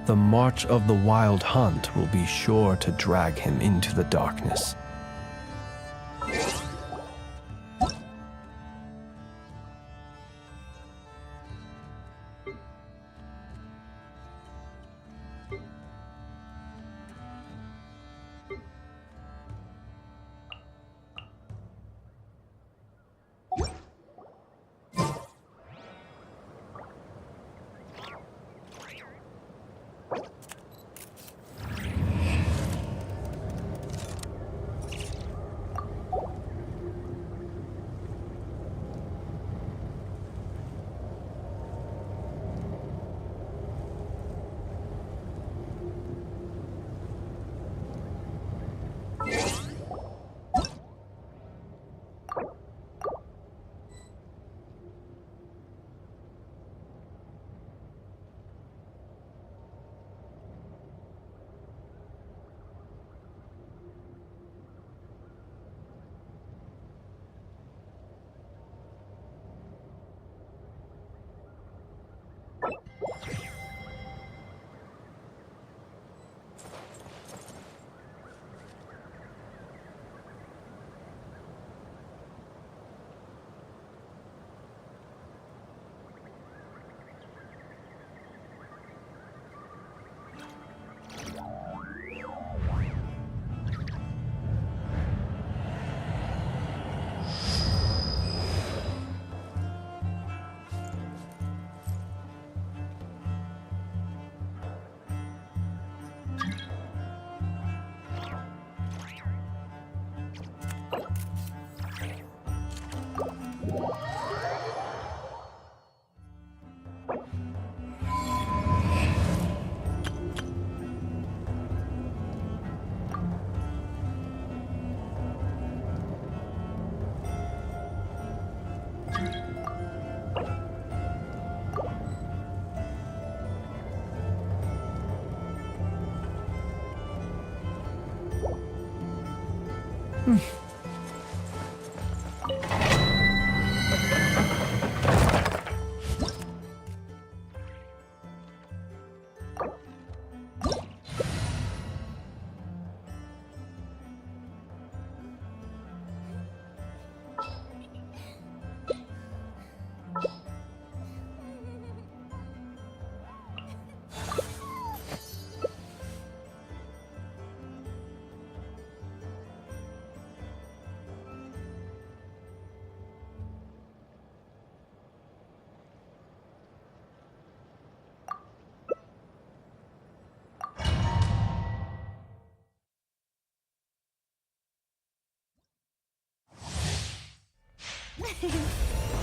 The march of the wild hunt will be sure to drag him into the darkness.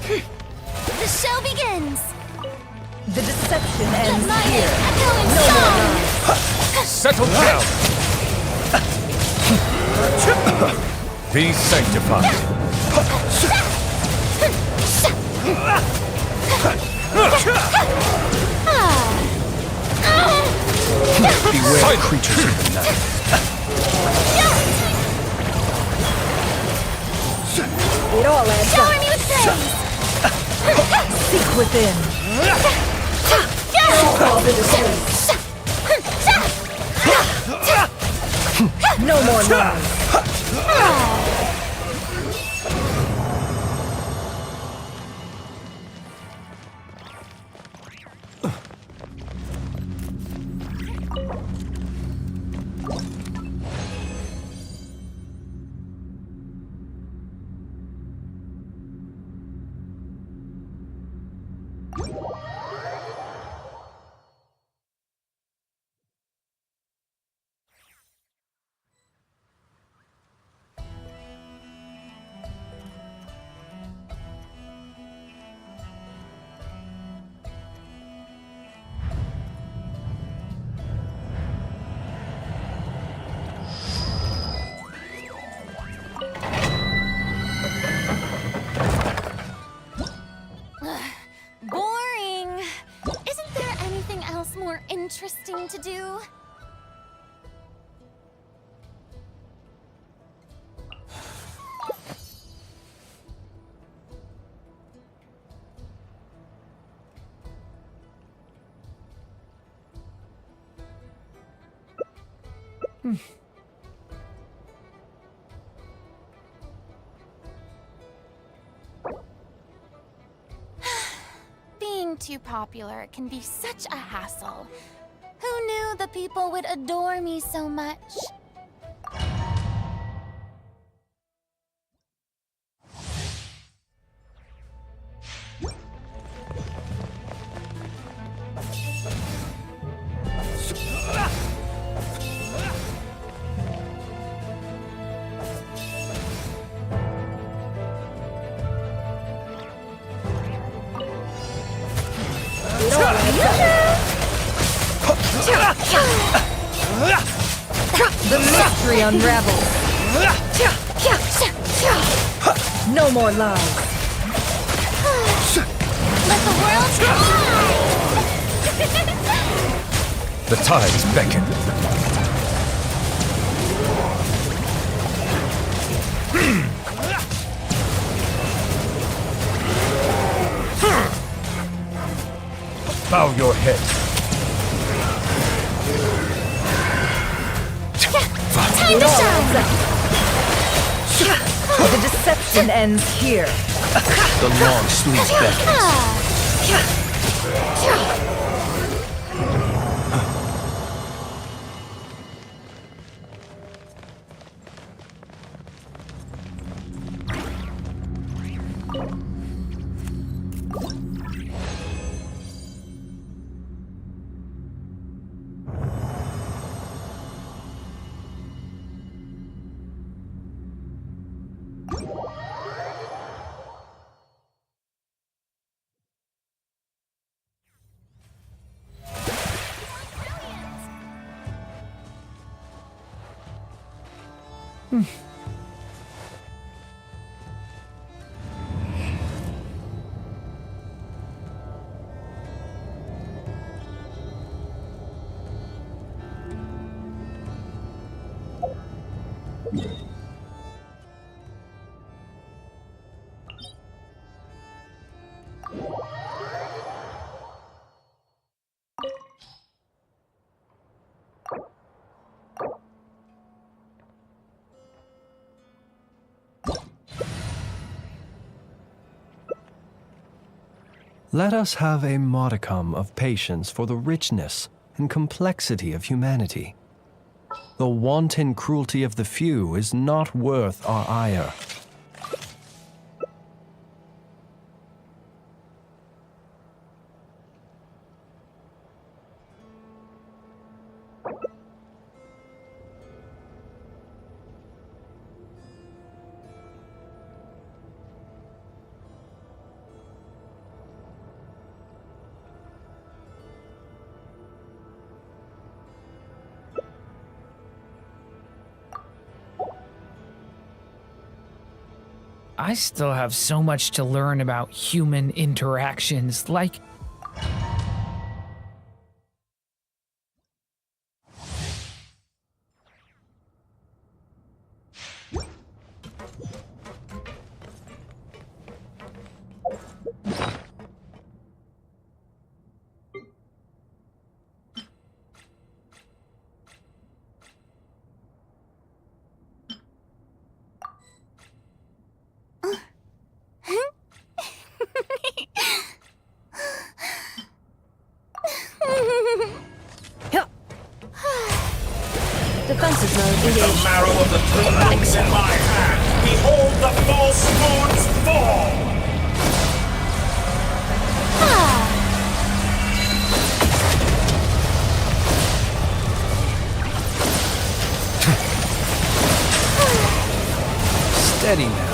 The show begins! The deception ends My here. echo and No song! more lies. Settle down! Be sanctified. Beware creatures of the night. It all adds Shower up. me with praise! Seek within. No more lies. Boring! Isn't there anything else more interesting to do? Being too popular can be such a hassle. Who knew the people would adore me so much? The mystery unravels. No more lies. Let the world collide! The tides beckon. Bow your head. Time to shine! The deception ends here. The long sleep beckons. Let us have a modicum of patience for the richness and complexity of humanity. The wanton cruelty of the few is not worth our ire. I still have so much to learn about human interactions, like... Defensive mode With the engaged. marrow of the three moons in my hand, behold the false moons fall! Steady now.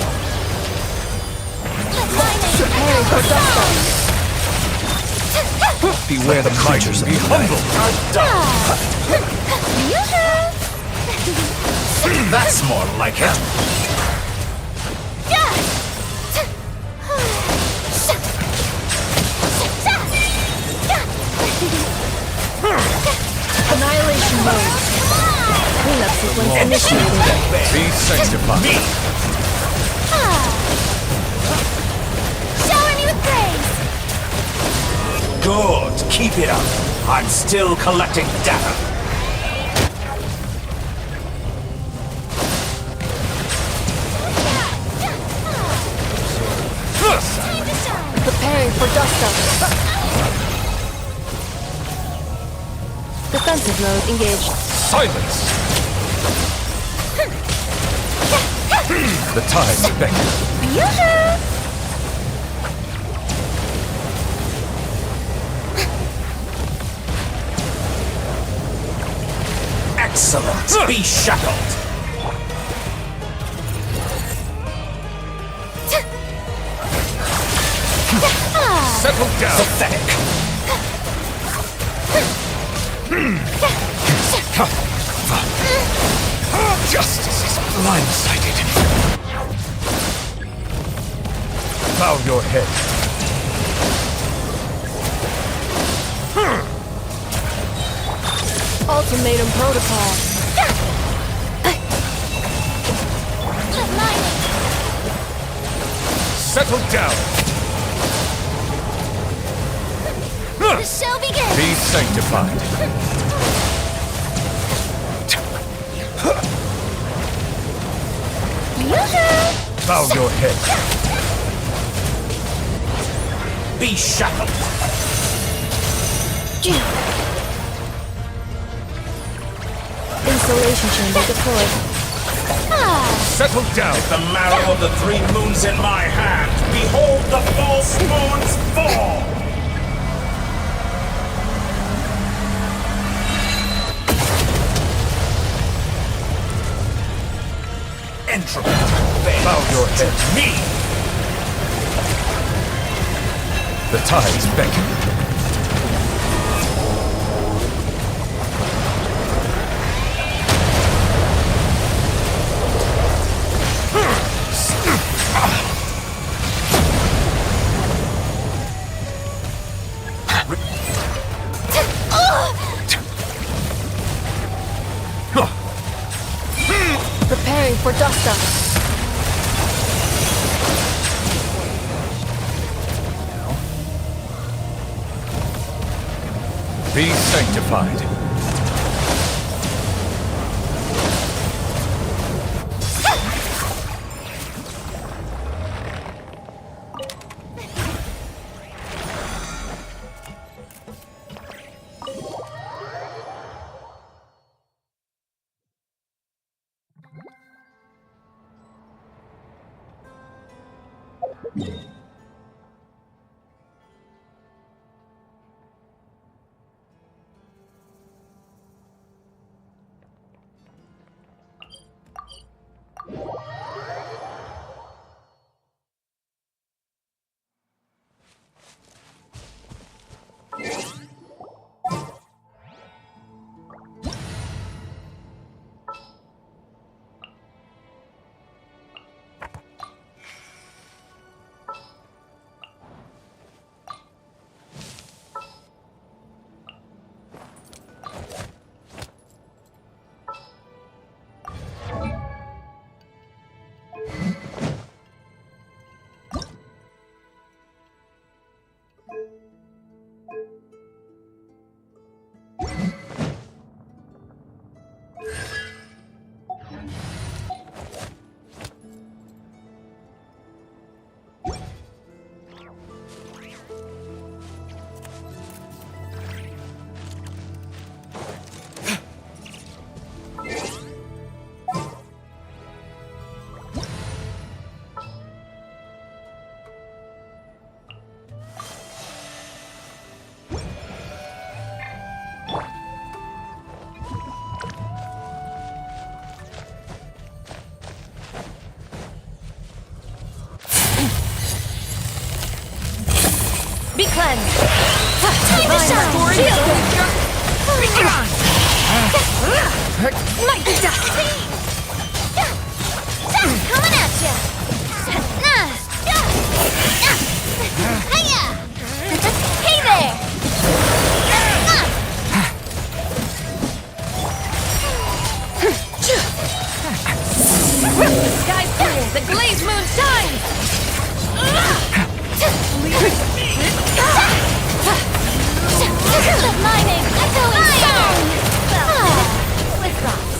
Preparing for dust. Beware the creatures of the night. That's more like it. Annihilation mode. Cleanup sequence initiated. Be sanctified. Shower me with praise! Good, keep it up. I'm still collecting data. Time to shine! Preparing for dust up. Defensive mode engaged. Silence! The tides beckon. Excellent. Be shackled. Settle down. Pathetic. Justice is blindsided. Bow your head. Ultimatum protocol. Settle down. The show begins! Be sanctified. Bow your head. Be shackled. Installation chamber deployed. Settle down. The marrow of the three moons in my hand, behold the false moons fall! Entropy. Bow your head. Me! The tides beckon. Preparing for dust up. Be sanctified. Be cleansed! Time to shine! Mighty dust! Coming at ya! Hiya! Hey there! The sky's clear! The glazed moon shines! My name's Echoing Song! With rocks.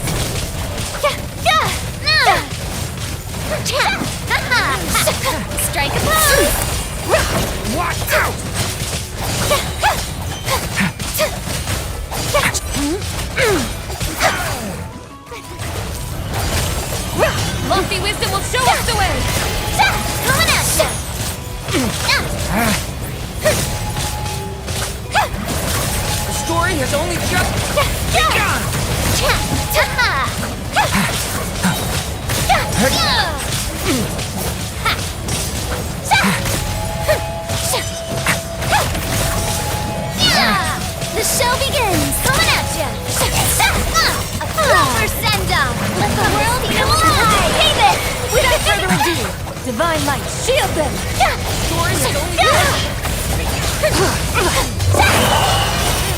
Strike a pose! Watch out! Lofty wisdom will show us the way! Coming at ya! The story has only just begun! The show begins! Coming at ya! A proper send-off! Let the world come alive! Hey there! Without further ado, divine light, shield them!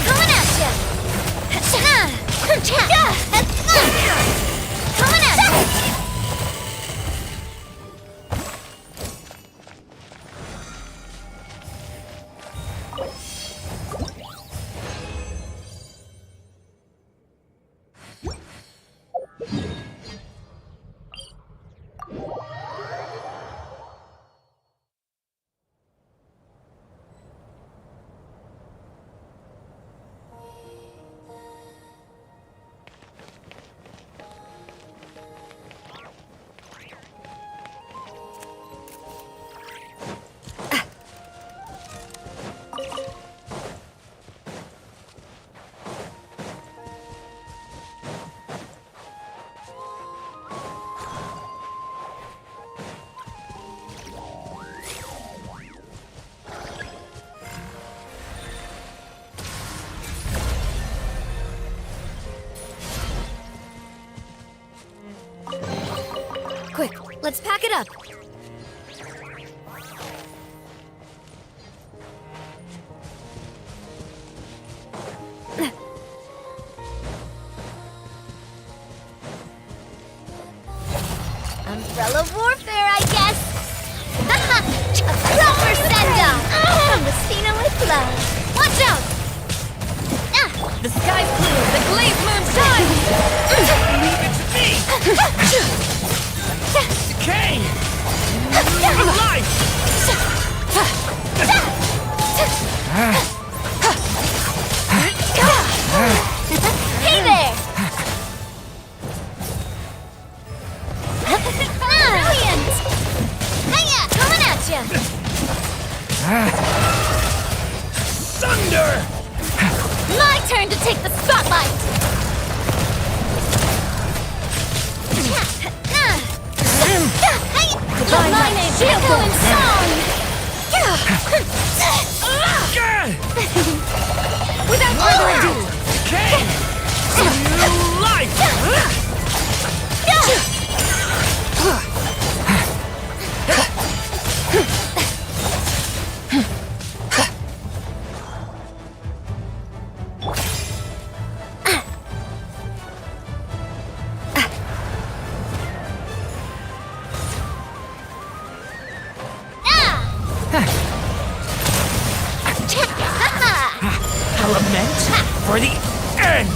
Coming at ya! Coming at ya! Quick, let's pack it up. Umbrella warfare, I guess! A proper send-off! From the Cena with love! Watch out! The sky's clear! The glazed moon shines! Leave it to me! Decay! New life! Hey there! Brilliant! Hiya! Coming at ya! Thunder! My turn to take the spotlight! My name's Echoing Song! Without further ado, Decay! New life! Element for the end!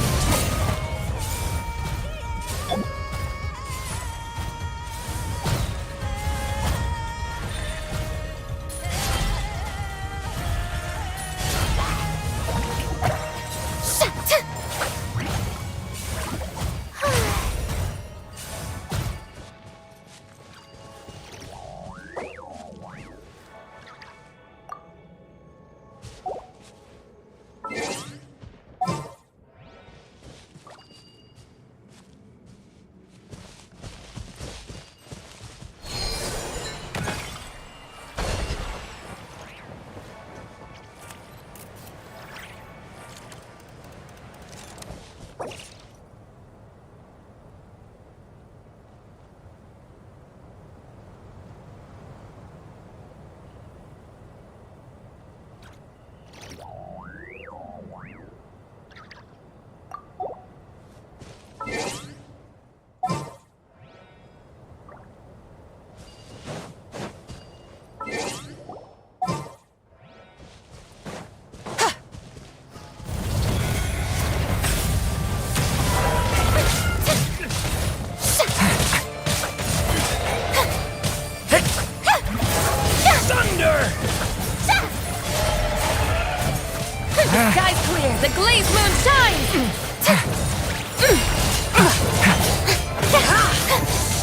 sky's clear, the glazed moon shines!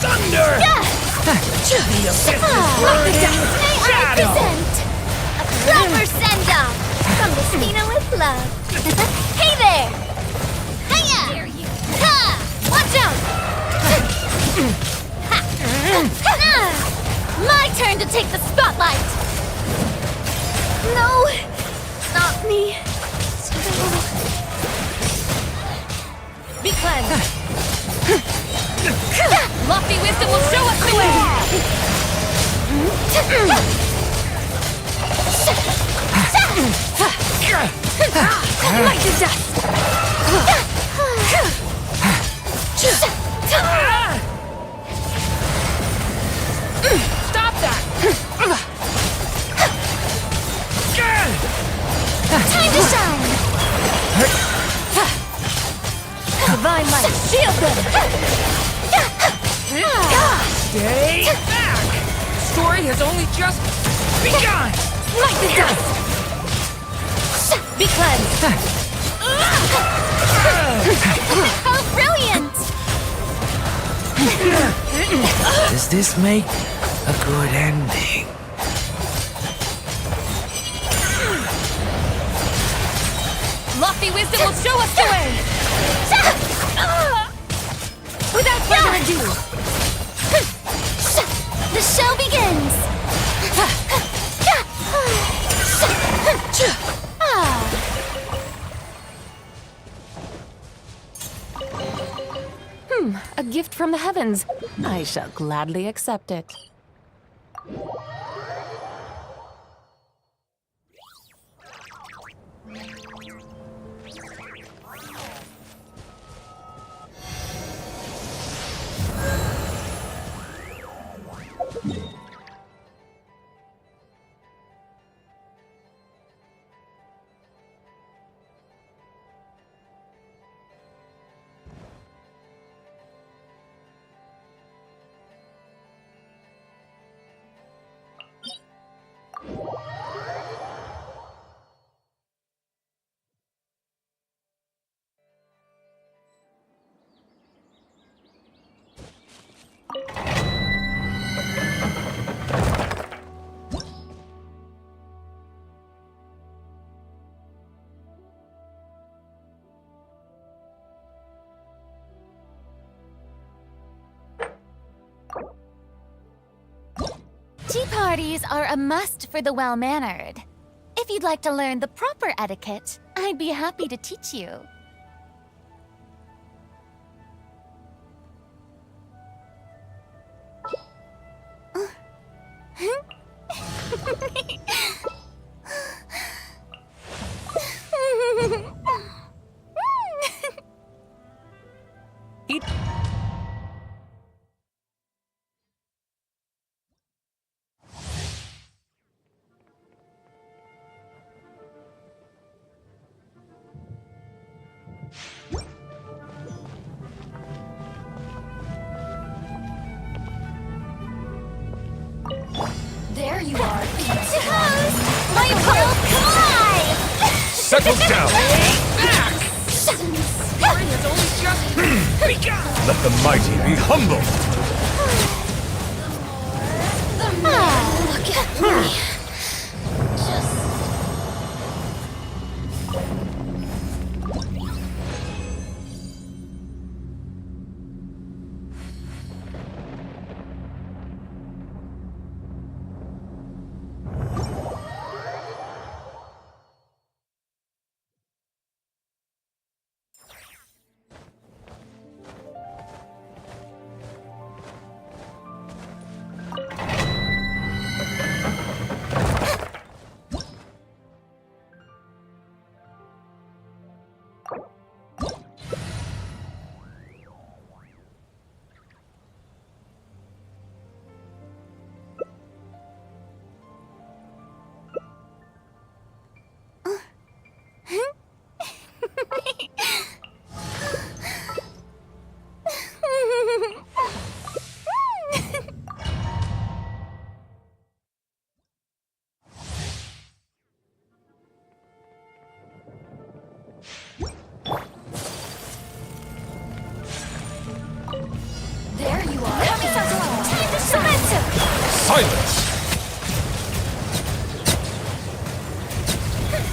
Thunder! The abyss is burning! May I present a proper send-off from the Stina with love. Hey there! Hiya! Ha! Watch out! My turn to take the spotlight! No! Not me. Be cleansed! Lofty wisdom will show us the way! Light the dust! Stop that! Time to shine! Divine light, shield them! Stay back! Story has only just begun! Light the dust! Be cleansed! How brilliant! Does this make a good ending? Lofty wisdom will show us the way! Without further ado, The show begins! A gift from the heavens. I shall gladly accept it. Tea parties are a must for the well-mannered. If you'd like to learn the proper etiquette, I'd be happy to teach you. there you are. Suppose my world collide! Settle down! Story has only just begun! Let the mighty be humble! Look at me. Just...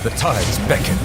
The tides beckon.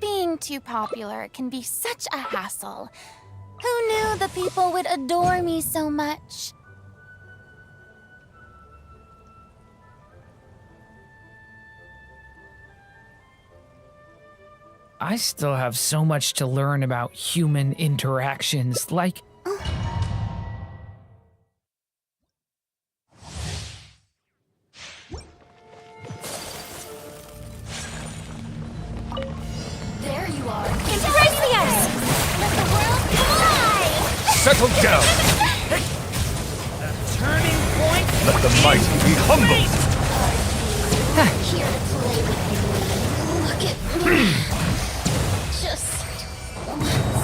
Being too popular can be such a hassle. Who knew the people would adore me so much? I still have so much to learn about human interactions, like. There you are. Embrace the ice! Let the world fly! Settle down! Turning point. Let the mighty be humble! Here to play with you. Look at me. Just once.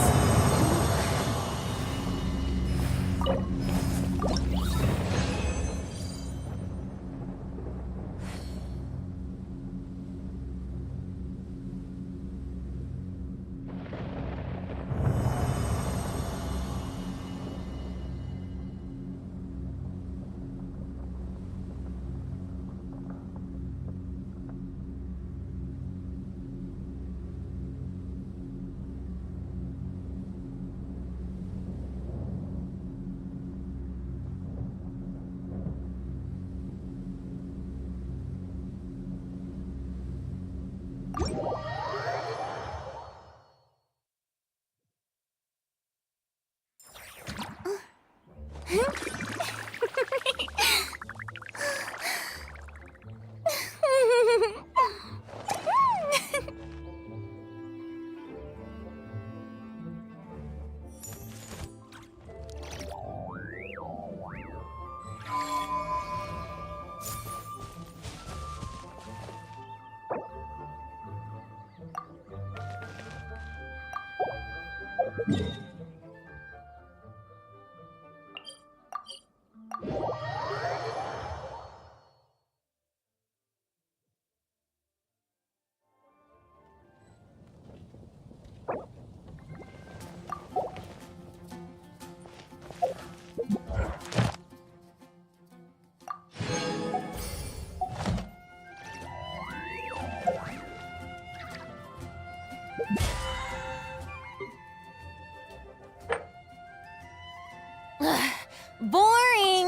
Boring!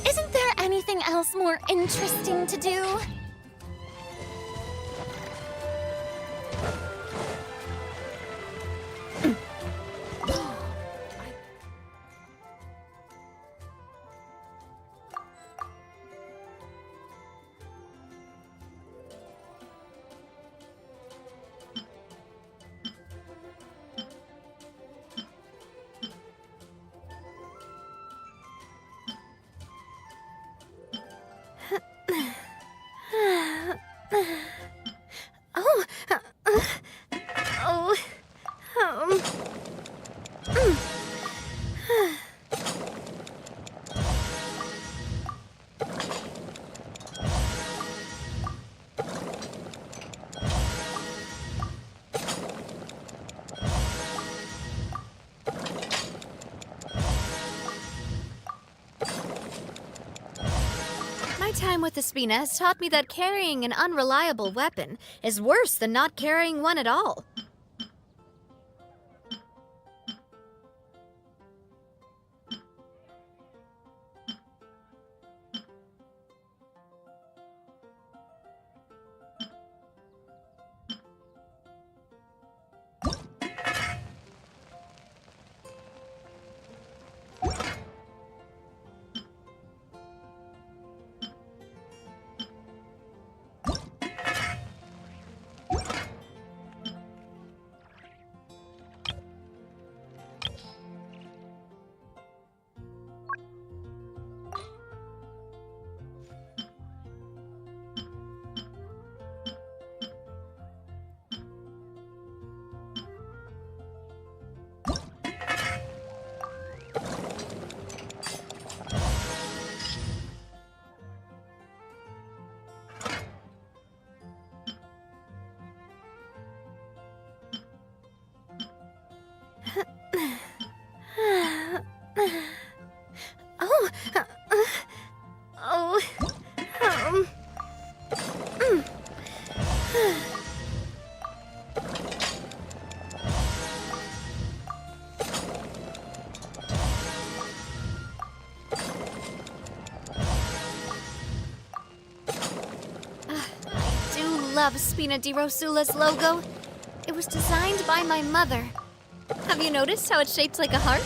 Isn't there anything else more interesting to do? My time with Espina has taught me that carrying an unreliable weapon is worse than not carrying one at all. love Spina di Rosula's logo. It was designed by my mother. Have you noticed how it's shaped like a heart?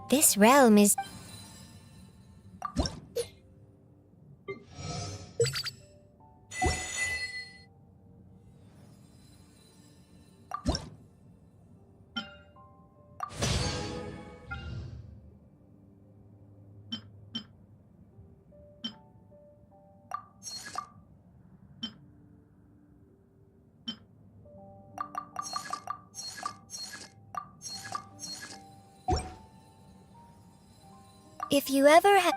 This realm is... If you ever have...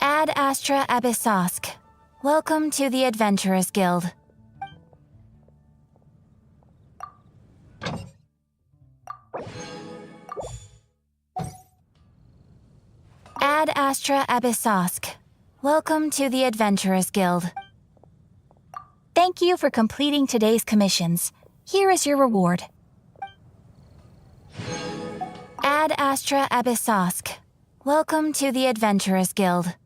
Ad Astra Abyssosk. Welcome to the Adventurers Guild. Ad Astra Abyssosk. Welcome to the Adventurers Guild. Thank you for completing today's commissions. Here is your reward. Ad Astra Abyssosk. Welcome to the Adventurers Guild.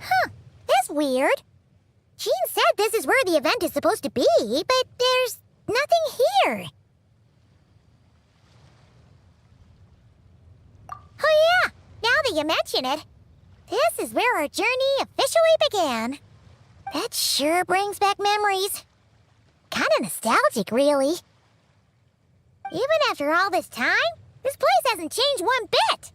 Huh, that's weird. Jean said this is where the event is supposed to be, but there's nothing here. Oh yeah, now that you mention it, this is where our journey officially began. That sure brings back memories. Kinda nostalgic, really. Even after all this time, this place hasn't changed one bit.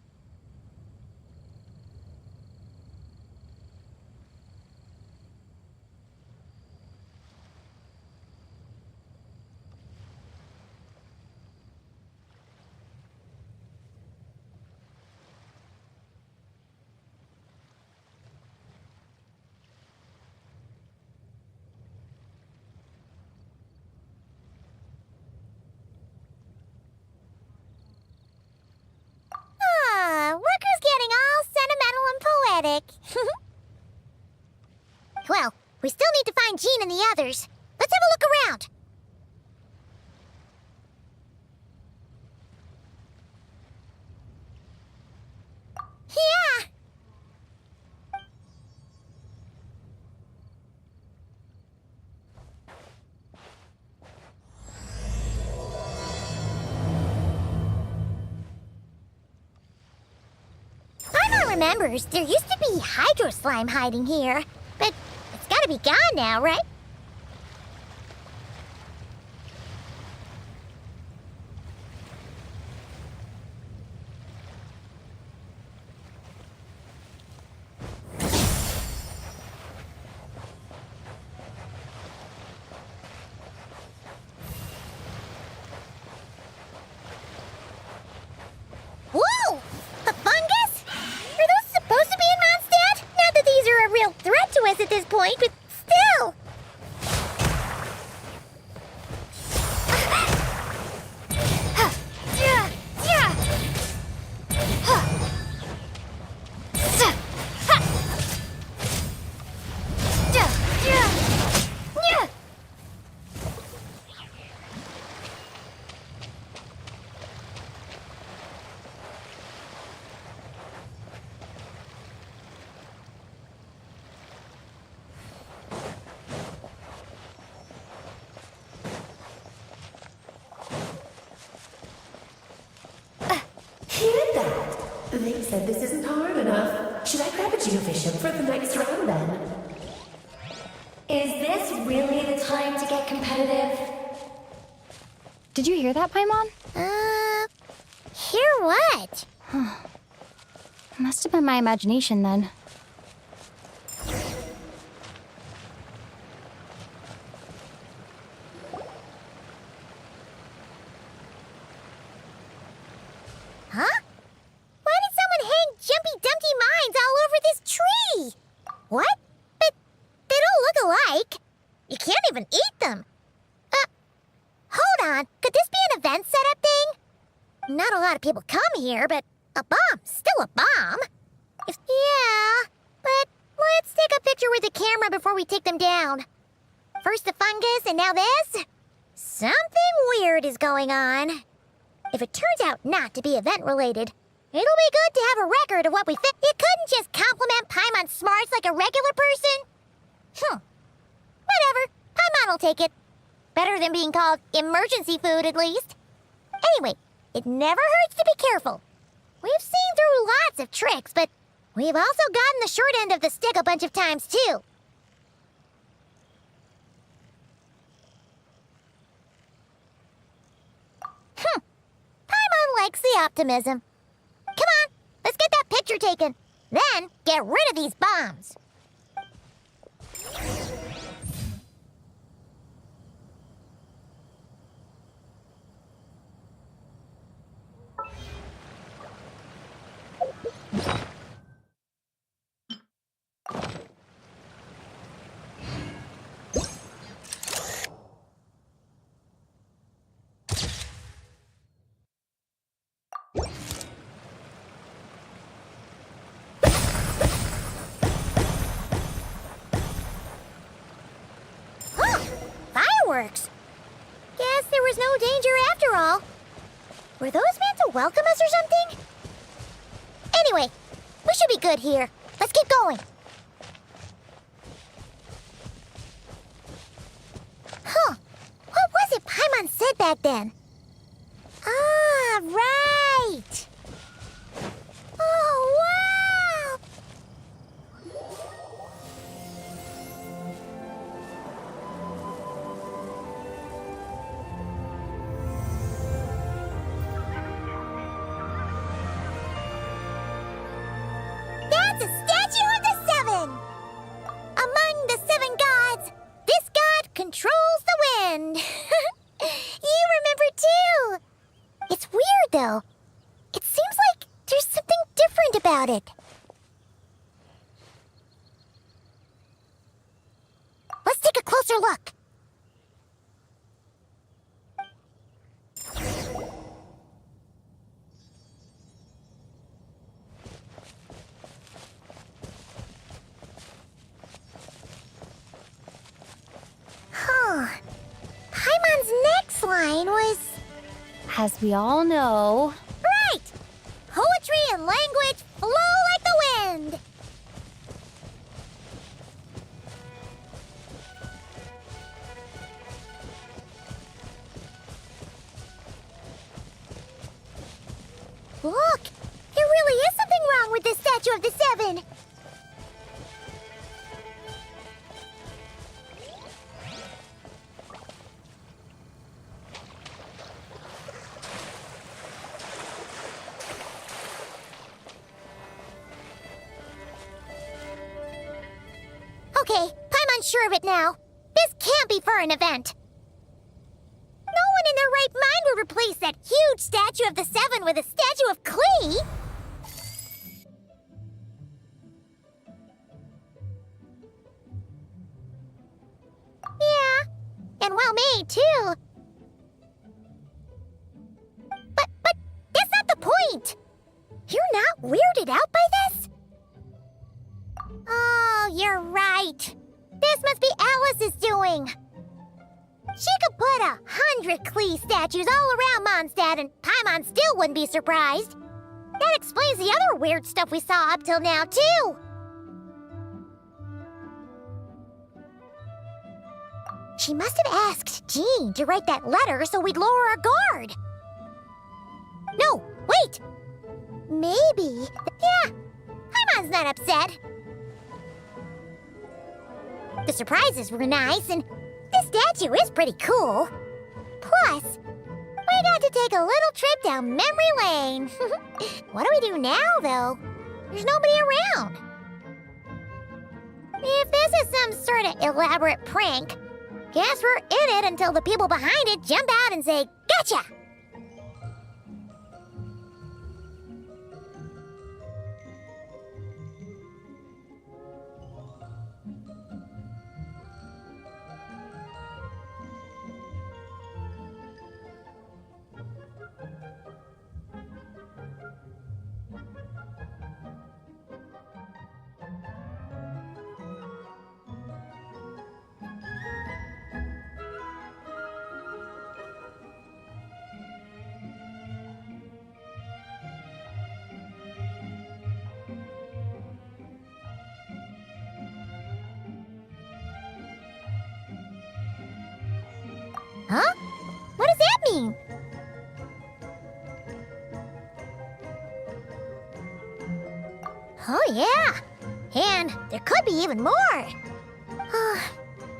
Look who's getting all sentimental and poetic. Well, we still need to find Jean and the others. Let's have a look around. Yeah. Paimon remembers there used to be hydro slime hiding here, but it's gotta be gone now, right? Whoa! A fungus? Are those supposed to be in Mondstadt? Not that these are a real threat to us at this point, but still! Hear that? They said this isn't hard enough. Should I grab a geofishing for the next round then? Is this really the time to get competitive? Did you hear that, Paimon? Hear what? Must have been my imagination then. Huh? Why did someone hang Jumpy Dumpty mines all over this tree? What? But they don't look alike. You can't even eat them. Hold on. Could this be an event setup thing? Not a lot of people come here, but a bomb's still a bomb. Yeah, but let's take a picture with the camera before we take them down. First the fungus, and now this? Something weird is going on. If it turns out not to be event-related, it'll be good to have a record of what we fit. You couldn't just compliment Paimon's smarts like a regular person? Whatever. Paimon will take it. Better than being called emergency food, at least. Anyway, it never hurts to be careful. We've seen through lots of tricks, but we've also gotten the short end of the stick a bunch of times, too. Paimon likes the optimism. Come on, let's get that picture taken. Then, get rid of these bombs. Fireworks! Guess there was no danger after all. Were those meant to welcome us or something? Anyway, we should be good here. Let's keep going. Huh. What was it Paimon said back then? Ah, right! Oh, wow! That's a statue of the seven! Among the seven gods, this god controls the wind. You remember too! It's weird though. It seems like there's something different about it. Let's take a closer look. Huh. Paimon's next line was... As we all know, Right! Poetry and language flow like the wind! Look! There really is something wrong with this statue of the seven! Okay, Paimon's sure of it now. This can't be for an event. No one in their right mind would replace that huge statue of the seven with a statue of Klee. Yeah, and well made too. But that's not the point. You're not weirded out by this? Oh, you're right. This must be Alice's doing. She could put 100 Klee statues all around Mondstadt and Paimon still wouldn't be surprised. That explains the other weird stuff we saw up till now, too. She must have asked Jean to write that letter so we'd lower our guard. No, wait! Maybe... Yeah, Paimon's not upset. The surprises were nice, and this statue is pretty cool. Plus, we got to take a little trip down memory lane. What do we do now, though? There's nobody around. If this is some sort of elaborate prank, guess we're in it until the people behind it jump out and say, "Gotcha!" Huh? What does that mean? Oh, yeah. And there could be even more.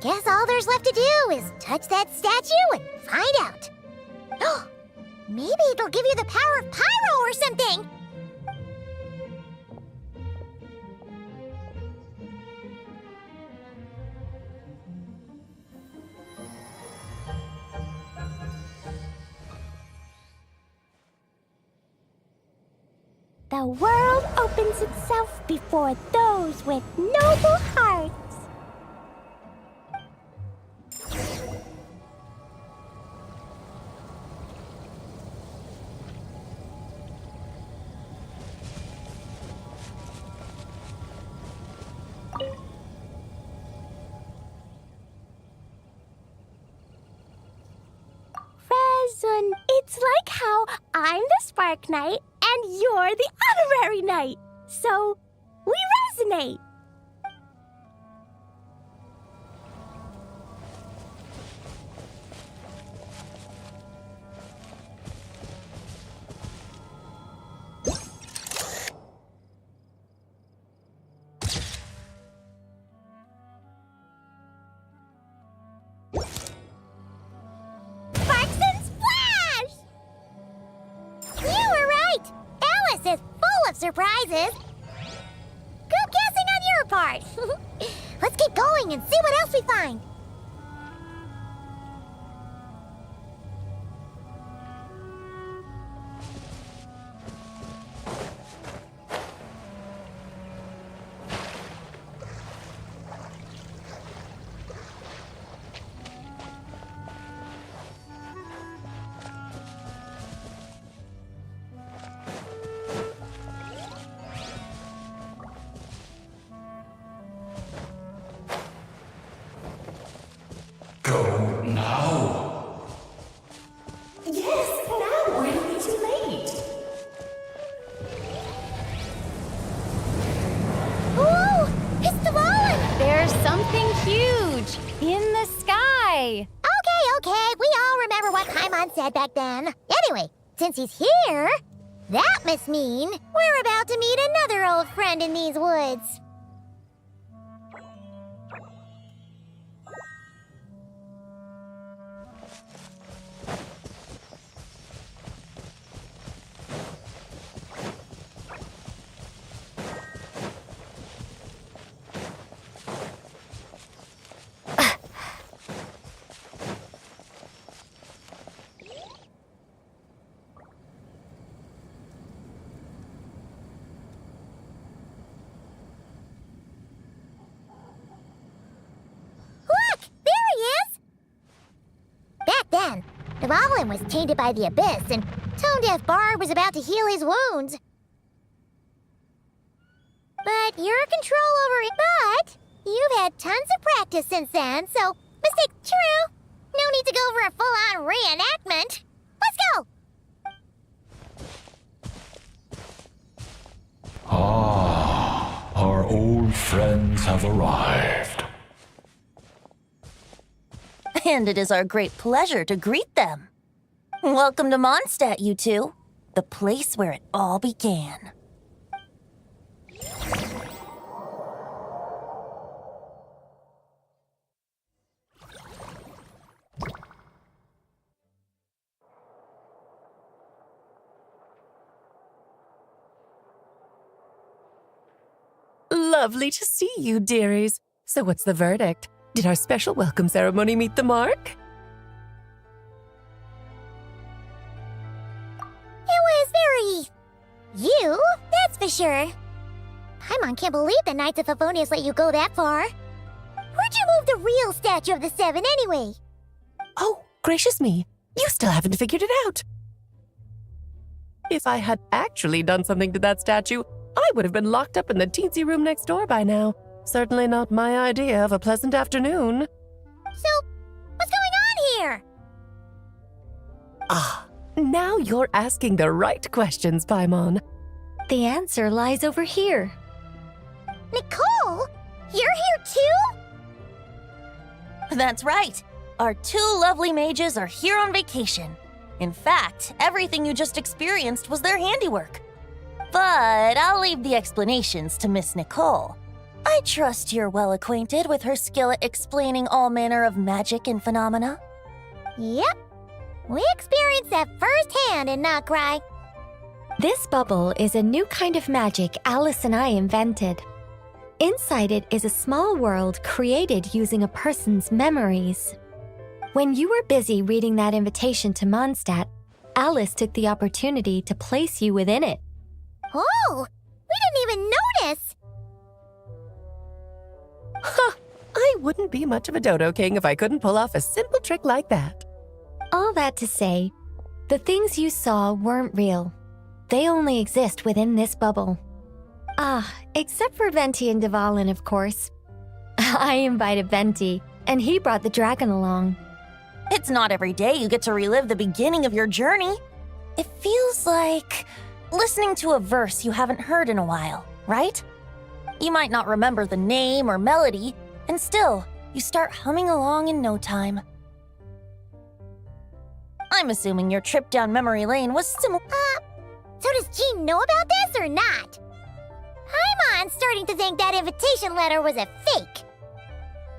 Guess all there's left to do is touch that statue and find out. Maybe it'll give you the power of pyro or something. The world opens itself before those with noble hearts. fun. It's like how I'm the Spark Knight and you're the Honorary Knight. So, we resonate. Sparks and Splash! You were right! Alice is full of surprises. Good guessing on your part. Let's keep going and see what else we find. Go now. Yes, now or it'll be too late. Ooh, it's the Rollin'! There's something huge in the sky. Okay, we all remember what Paimon said back then. Anyway, since he's here, that must mean we're about to meet another old friend in these woods. Look! There he is! Back then, the Rollin was tainted by the Abyss, and Tone-Deaf Bard was about to heal his wounds. But your control over it. But you've had tons of practice since then, so mistake true. No need to go for a full-on reenactment. Let's go! Ah, our old friends have arrived. And it is our great pleasure to greet them. Welcome to Mondstadt, you two. The place where it all began. Lovely to see you, dearies. So what's the verdict? Did our special welcome ceremony meet the mark? It was very... you, that's for sure. Paimon can't believe the Knights of Favonius let you go that far. Where'd you move the real statue of the Seven anyway? Oh, gracious me. You still haven't figured it out. If I had actually done something to that statue, I would have been locked up in the teensy room next door by now. Certainly not my idea of a pleasant afternoon. So, what's going on here? Ah, now you're asking the right questions, Paimon. The answer lies over here. Nicole? You're here too? That's right. Our two lovely mages are here on vacation. In fact, everything you just experienced was their handiwork. But I'll leave the explanations to Miss Nicole. I trust you're well acquainted with her skill at explaining all manner of magic and phenomena. Yep. We experienced that firsthand in Not Cry. This bubble is a new kind of magic Alice and I invented. Inside it is a small world created using a person's memories. When you were busy reading that invitation to Mondstadt, Alice took the opportunity to place you within it. Oh, we didn't even notice. Ha! I wouldn't be much of a dodo king if I couldn't pull off a simple trick like that. All that to say, the things you saw weren't real. They only exist within this bubble. Ah, except for Venti and Dvalin, of course. I invited Venti, and he brought the dragon along. It's not every day you get to relive the beginning of your journey. It feels like listening to a verse you haven't heard in a while, right? You might not remember the name or melody, and still, you start humming along in no time. I'm assuming your trip down memory lane was similar. So does Jean know about this or not? Paimon's starting to think that invitation letter was a fake.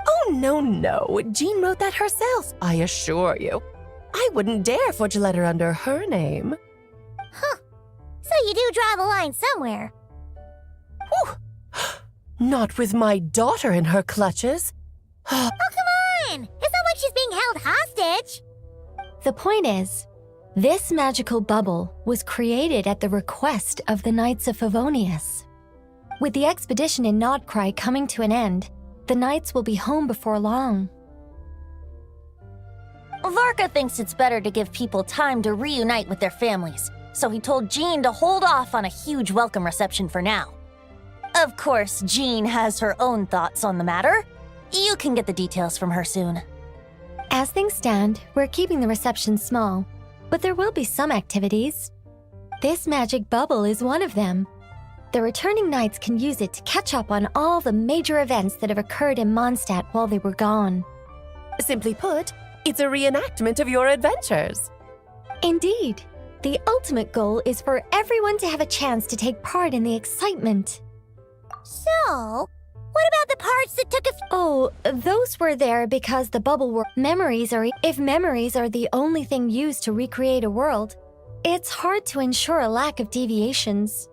Oh, no. Jean wrote that herself, I assure you. I wouldn't dare forge a letter under her name. Huh. So you do draw the line somewhere. Whew. Not with my daughter in her clutches. Oh, come on! It's not like she's being held hostage. The point is, this magical bubble was created at the request of the Knights of Favonius. With the expedition in Nodcry coming to an end, the Knights will be home before long. Varka thinks it's better to give people time to reunite with their families, so he told Jean to hold off on a huge welcome reception for now. Of course, Jean has her own thoughts on the matter. You can get the details from her soon. As things stand, we're keeping the reception small, but there will be some activities. This magic bubble is one of them. The returning knights can use it to catch up on all the major events that have occurred in Mondstadt while they were gone. Simply put, it's a reenactment of your adventures. Indeed. The ultimate goal is for everyone to have a chance to take part in the excitement. So, what about the parts that took Oh, those were there because the bubble were memories are if memories are the only thing used to recreate a world, it's hard to ensure a lack of deviations.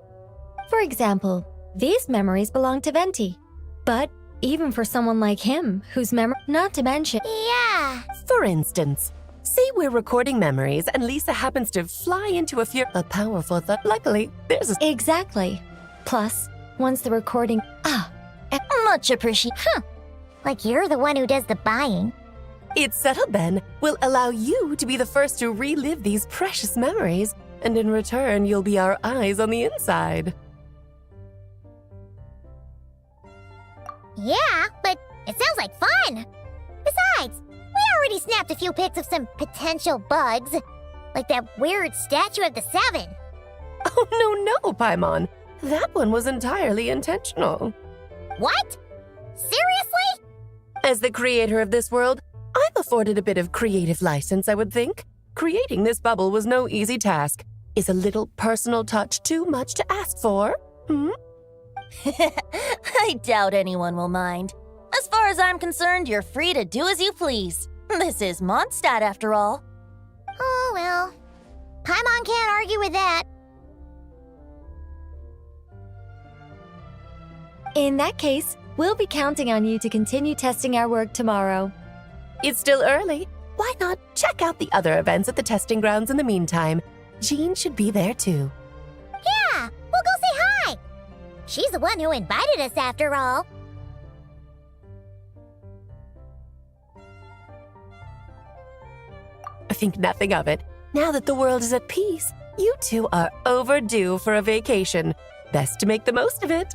For example, these memories belong to Venti. But even for someone like him, whose memory, not to mention... Yeah. For instance, say we're recording memories and Lisa happens to fly into a powerful thought. Luckily, there's a... Exactly. Plus, once the recording... Much appreciated. Huh. Like you're the one who does the buying. It's settled then. We'll allow you to be the first to relive these precious memories, and in return, you'll be our eyes on the inside. Yeah, but it sounds like fun. Besides, we already snapped a few pics of some potential bugs. Like that weird statue of the Seven. Oh, no, Paimon. That one was entirely intentional. What? Seriously? As the creator of this world, I'm afforded a bit of creative license, I would think. Creating this bubble was no easy task. Is a little personal touch too much to ask for? I doubt anyone will mind. As far as I'm concerned, you're free to do as you please. This is Mondstadt, after all. Oh, well. Paimon can't argue with that. In that case, we'll be counting on you to continue testing our work tomorrow. It's still early. Why not check out the other events at the testing grounds in the meantime? Jean should be there too. Yeah, we'll go say hi. She's the one who invited us after all. I think nothing of it. Now that the world is at peace, you two are overdue for a vacation. Best to make the most of it.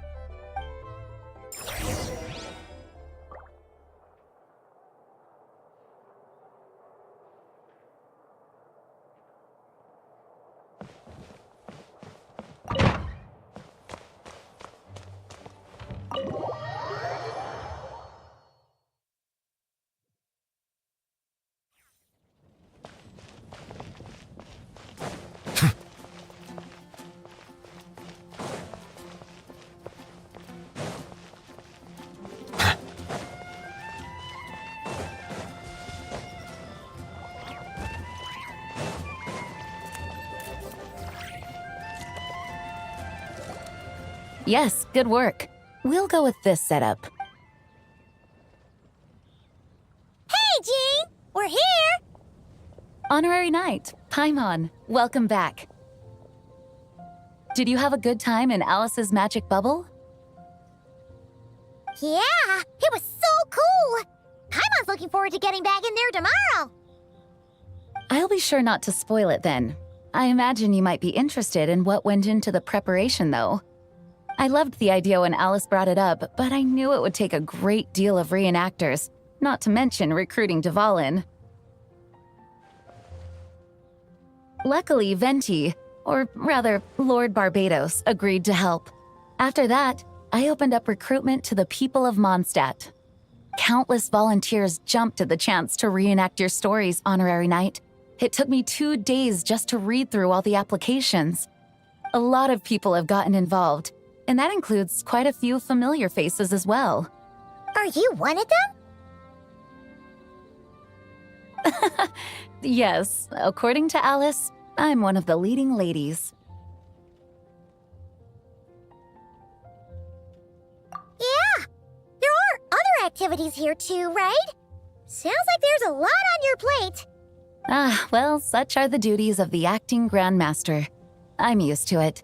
Yes, good work. We'll go with this setup. Hey, Jean! We're here! Honorary Knight, Paimon, welcome back. Did you have a good time in Alice's magic bubble? Yeah, it was so cool! Paimon's looking forward to getting back in there tomorrow. I'll be sure not to spoil it then. I imagine you might be interested in what went into the preparation, though. I loved the idea when Alice brought it up, but I knew it would take a great deal of reenactors, not to mention recruiting Dvalin. Luckily, Venti, or rather, Lord Barbados, agreed to help. After that, I opened up recruitment to the people of Mondstadt. Countless volunteers jumped at the chance to reenact your stories, Honorary Knight. It took me 2 days just to read through all the applications. A lot of people have gotten involved, and that includes quite a few familiar faces as well. Are you one of them? Yes, according to Alice, I'm one of the leading ladies. Yeah, there are other activities here too, right? Sounds like there's a lot on your plate. Ah, well, such are the duties of the acting Grandmaster. I'm used to it.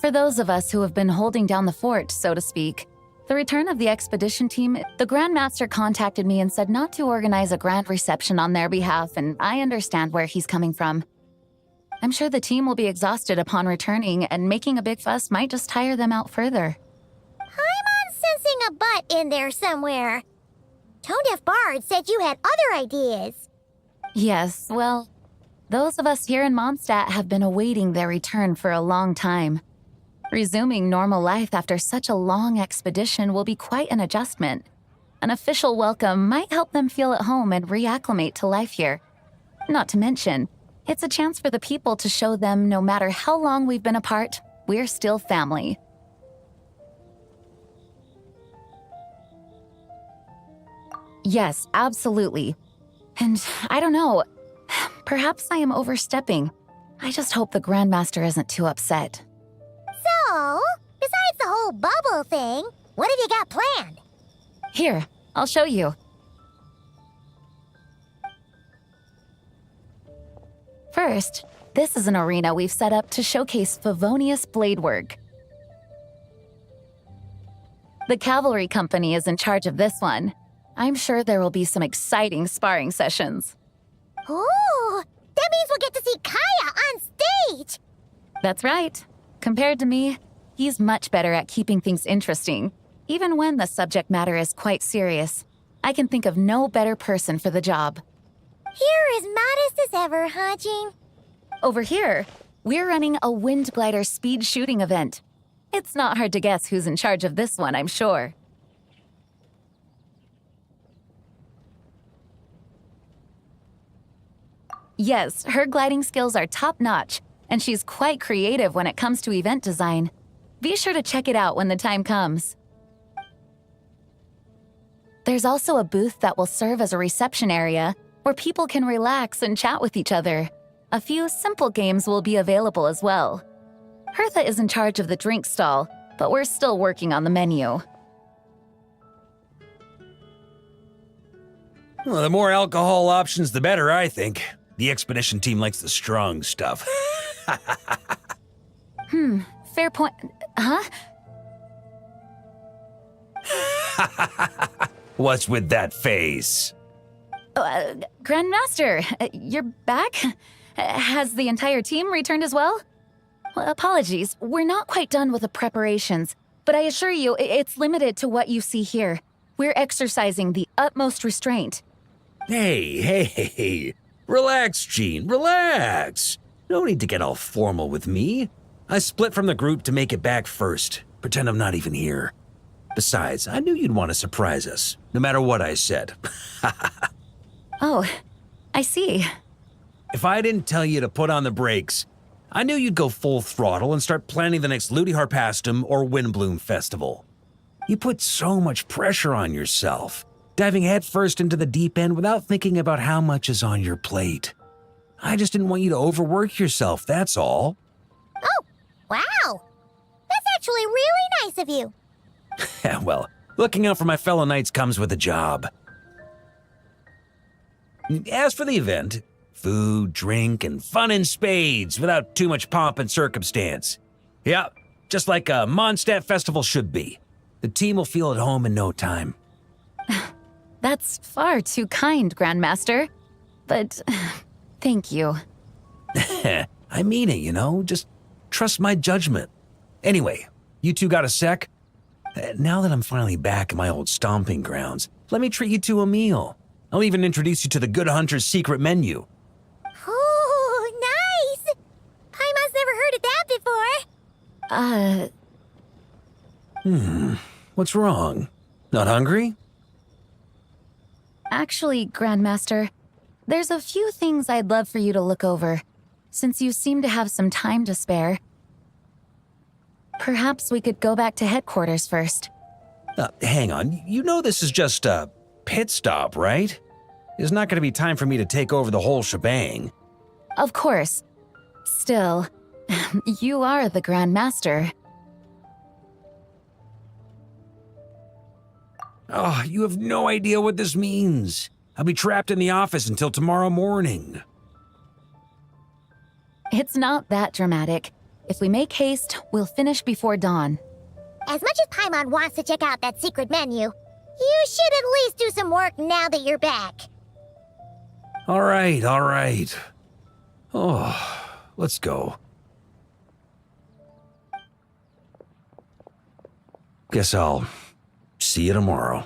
For those of us who have been holding down the fort, so to speak, the return of the expedition team, the Grandmaster contacted me and said not to organize a grand reception on their behalf, and I understand where he's coming from. I'm sure the team will be exhausted upon returning, and making a big fuss might just tire them out further. I'm sensing a butt in there somewhere. Tone Deaf Bard said you had other ideas. Yes, well, those of us here in Mondstadt have been awaiting their return for a long time. Resuming normal life after such a long expedition will be quite an adjustment. An official welcome might help them feel at home and reacclimate to life here. Not to mention, it's a chance for the people to show them no matter how long we've been apart, we're still family. Yes, absolutely. And I don't know, perhaps I am overstepping. I just hope the Grandmaster isn't too upset. So, besides the whole bubble thing, what have you got planned? Here, I'll show you. First, this is an arena we've set up to showcase Favonius blade work. The cavalry company is in charge of this one. I'm sure there will be some exciting sparring sessions. Ooh, that means we'll get to see Kaya on stage! That's right. Compared to me, he's much better at keeping things interesting, even when the subject matter is quite serious. I can think of no better person for the job. You're as modest as ever, huh, Jean? Over here, we're running a wind glider speed shooting event. It's not hard to guess who's in charge of this one, I'm sure. Yes, her gliding skills are top-notch, and she's quite creative when it comes to event design. Be sure to check it out when the time comes. There's also a booth that will serve as a reception area where people can relax and chat with each other. A few simple games will be available as well. Hertha is in charge of the drink stall, but we're still working on the menu. Well, the more alcohol options, the better, I think. The expedition team likes the strong stuff. Fair point. Huh? What's with that face? Grandmaster, you're back? Has the entire team returned as well? Well, apologies, we're not quite done with the preparations, but I assure you it's limited to what you see here. We're exercising the utmost restraint. Hey. Relax, Jean, relax. No need to get all formal with me. I split from the group to make it back first. Pretend I'm not even here. Besides, I knew you'd want to surprise us, no matter what I said. Oh, I see. If I didn't tell you to put on the brakes, I knew you'd go full throttle and start planning the next Ludi Harpastum or Windbloom Festival. You put so much pressure on yourself, diving headfirst into the deep end without thinking about how much is on your plate. I just didn't want you to overwork yourself, that's all. Oh, wow. That's actually really nice of you. Well, looking out for my fellow knights comes with a job. As for the event, food, drink, and fun in spades without too much pomp and circumstance. Yeah, just like a Mondstadt festival should be. The team will feel at home in no time. That's far too kind, Grandmaster. But thank you. I mean it, you know? Just trust my judgment. Anyway, you two got a sec? Now that I'm finally back in my old stomping grounds, let me treat you to a meal. I'll even introduce you to the Good Hunter's secret menu. Ooh, nice! What's wrong? Not hungry? Actually, Grandmaster, there's a few things I'd love for you to look over, since you seem to have some time to spare. Perhaps we could go back to headquarters first. Hang on. You know this is just a pit stop, right? There's not going to be time for me to take over the whole shebang. Of course. Still, you are the Grandmaster. Oh, you have no idea what this means. I'll be trapped in the office until tomorrow morning. It's not that dramatic. If we make haste, we'll finish before dawn. As much as Paimon wants to check out that secret menu, you should at least do some work now that you're back. All right, all right. Oh, let's go. Guess I'll see you tomorrow.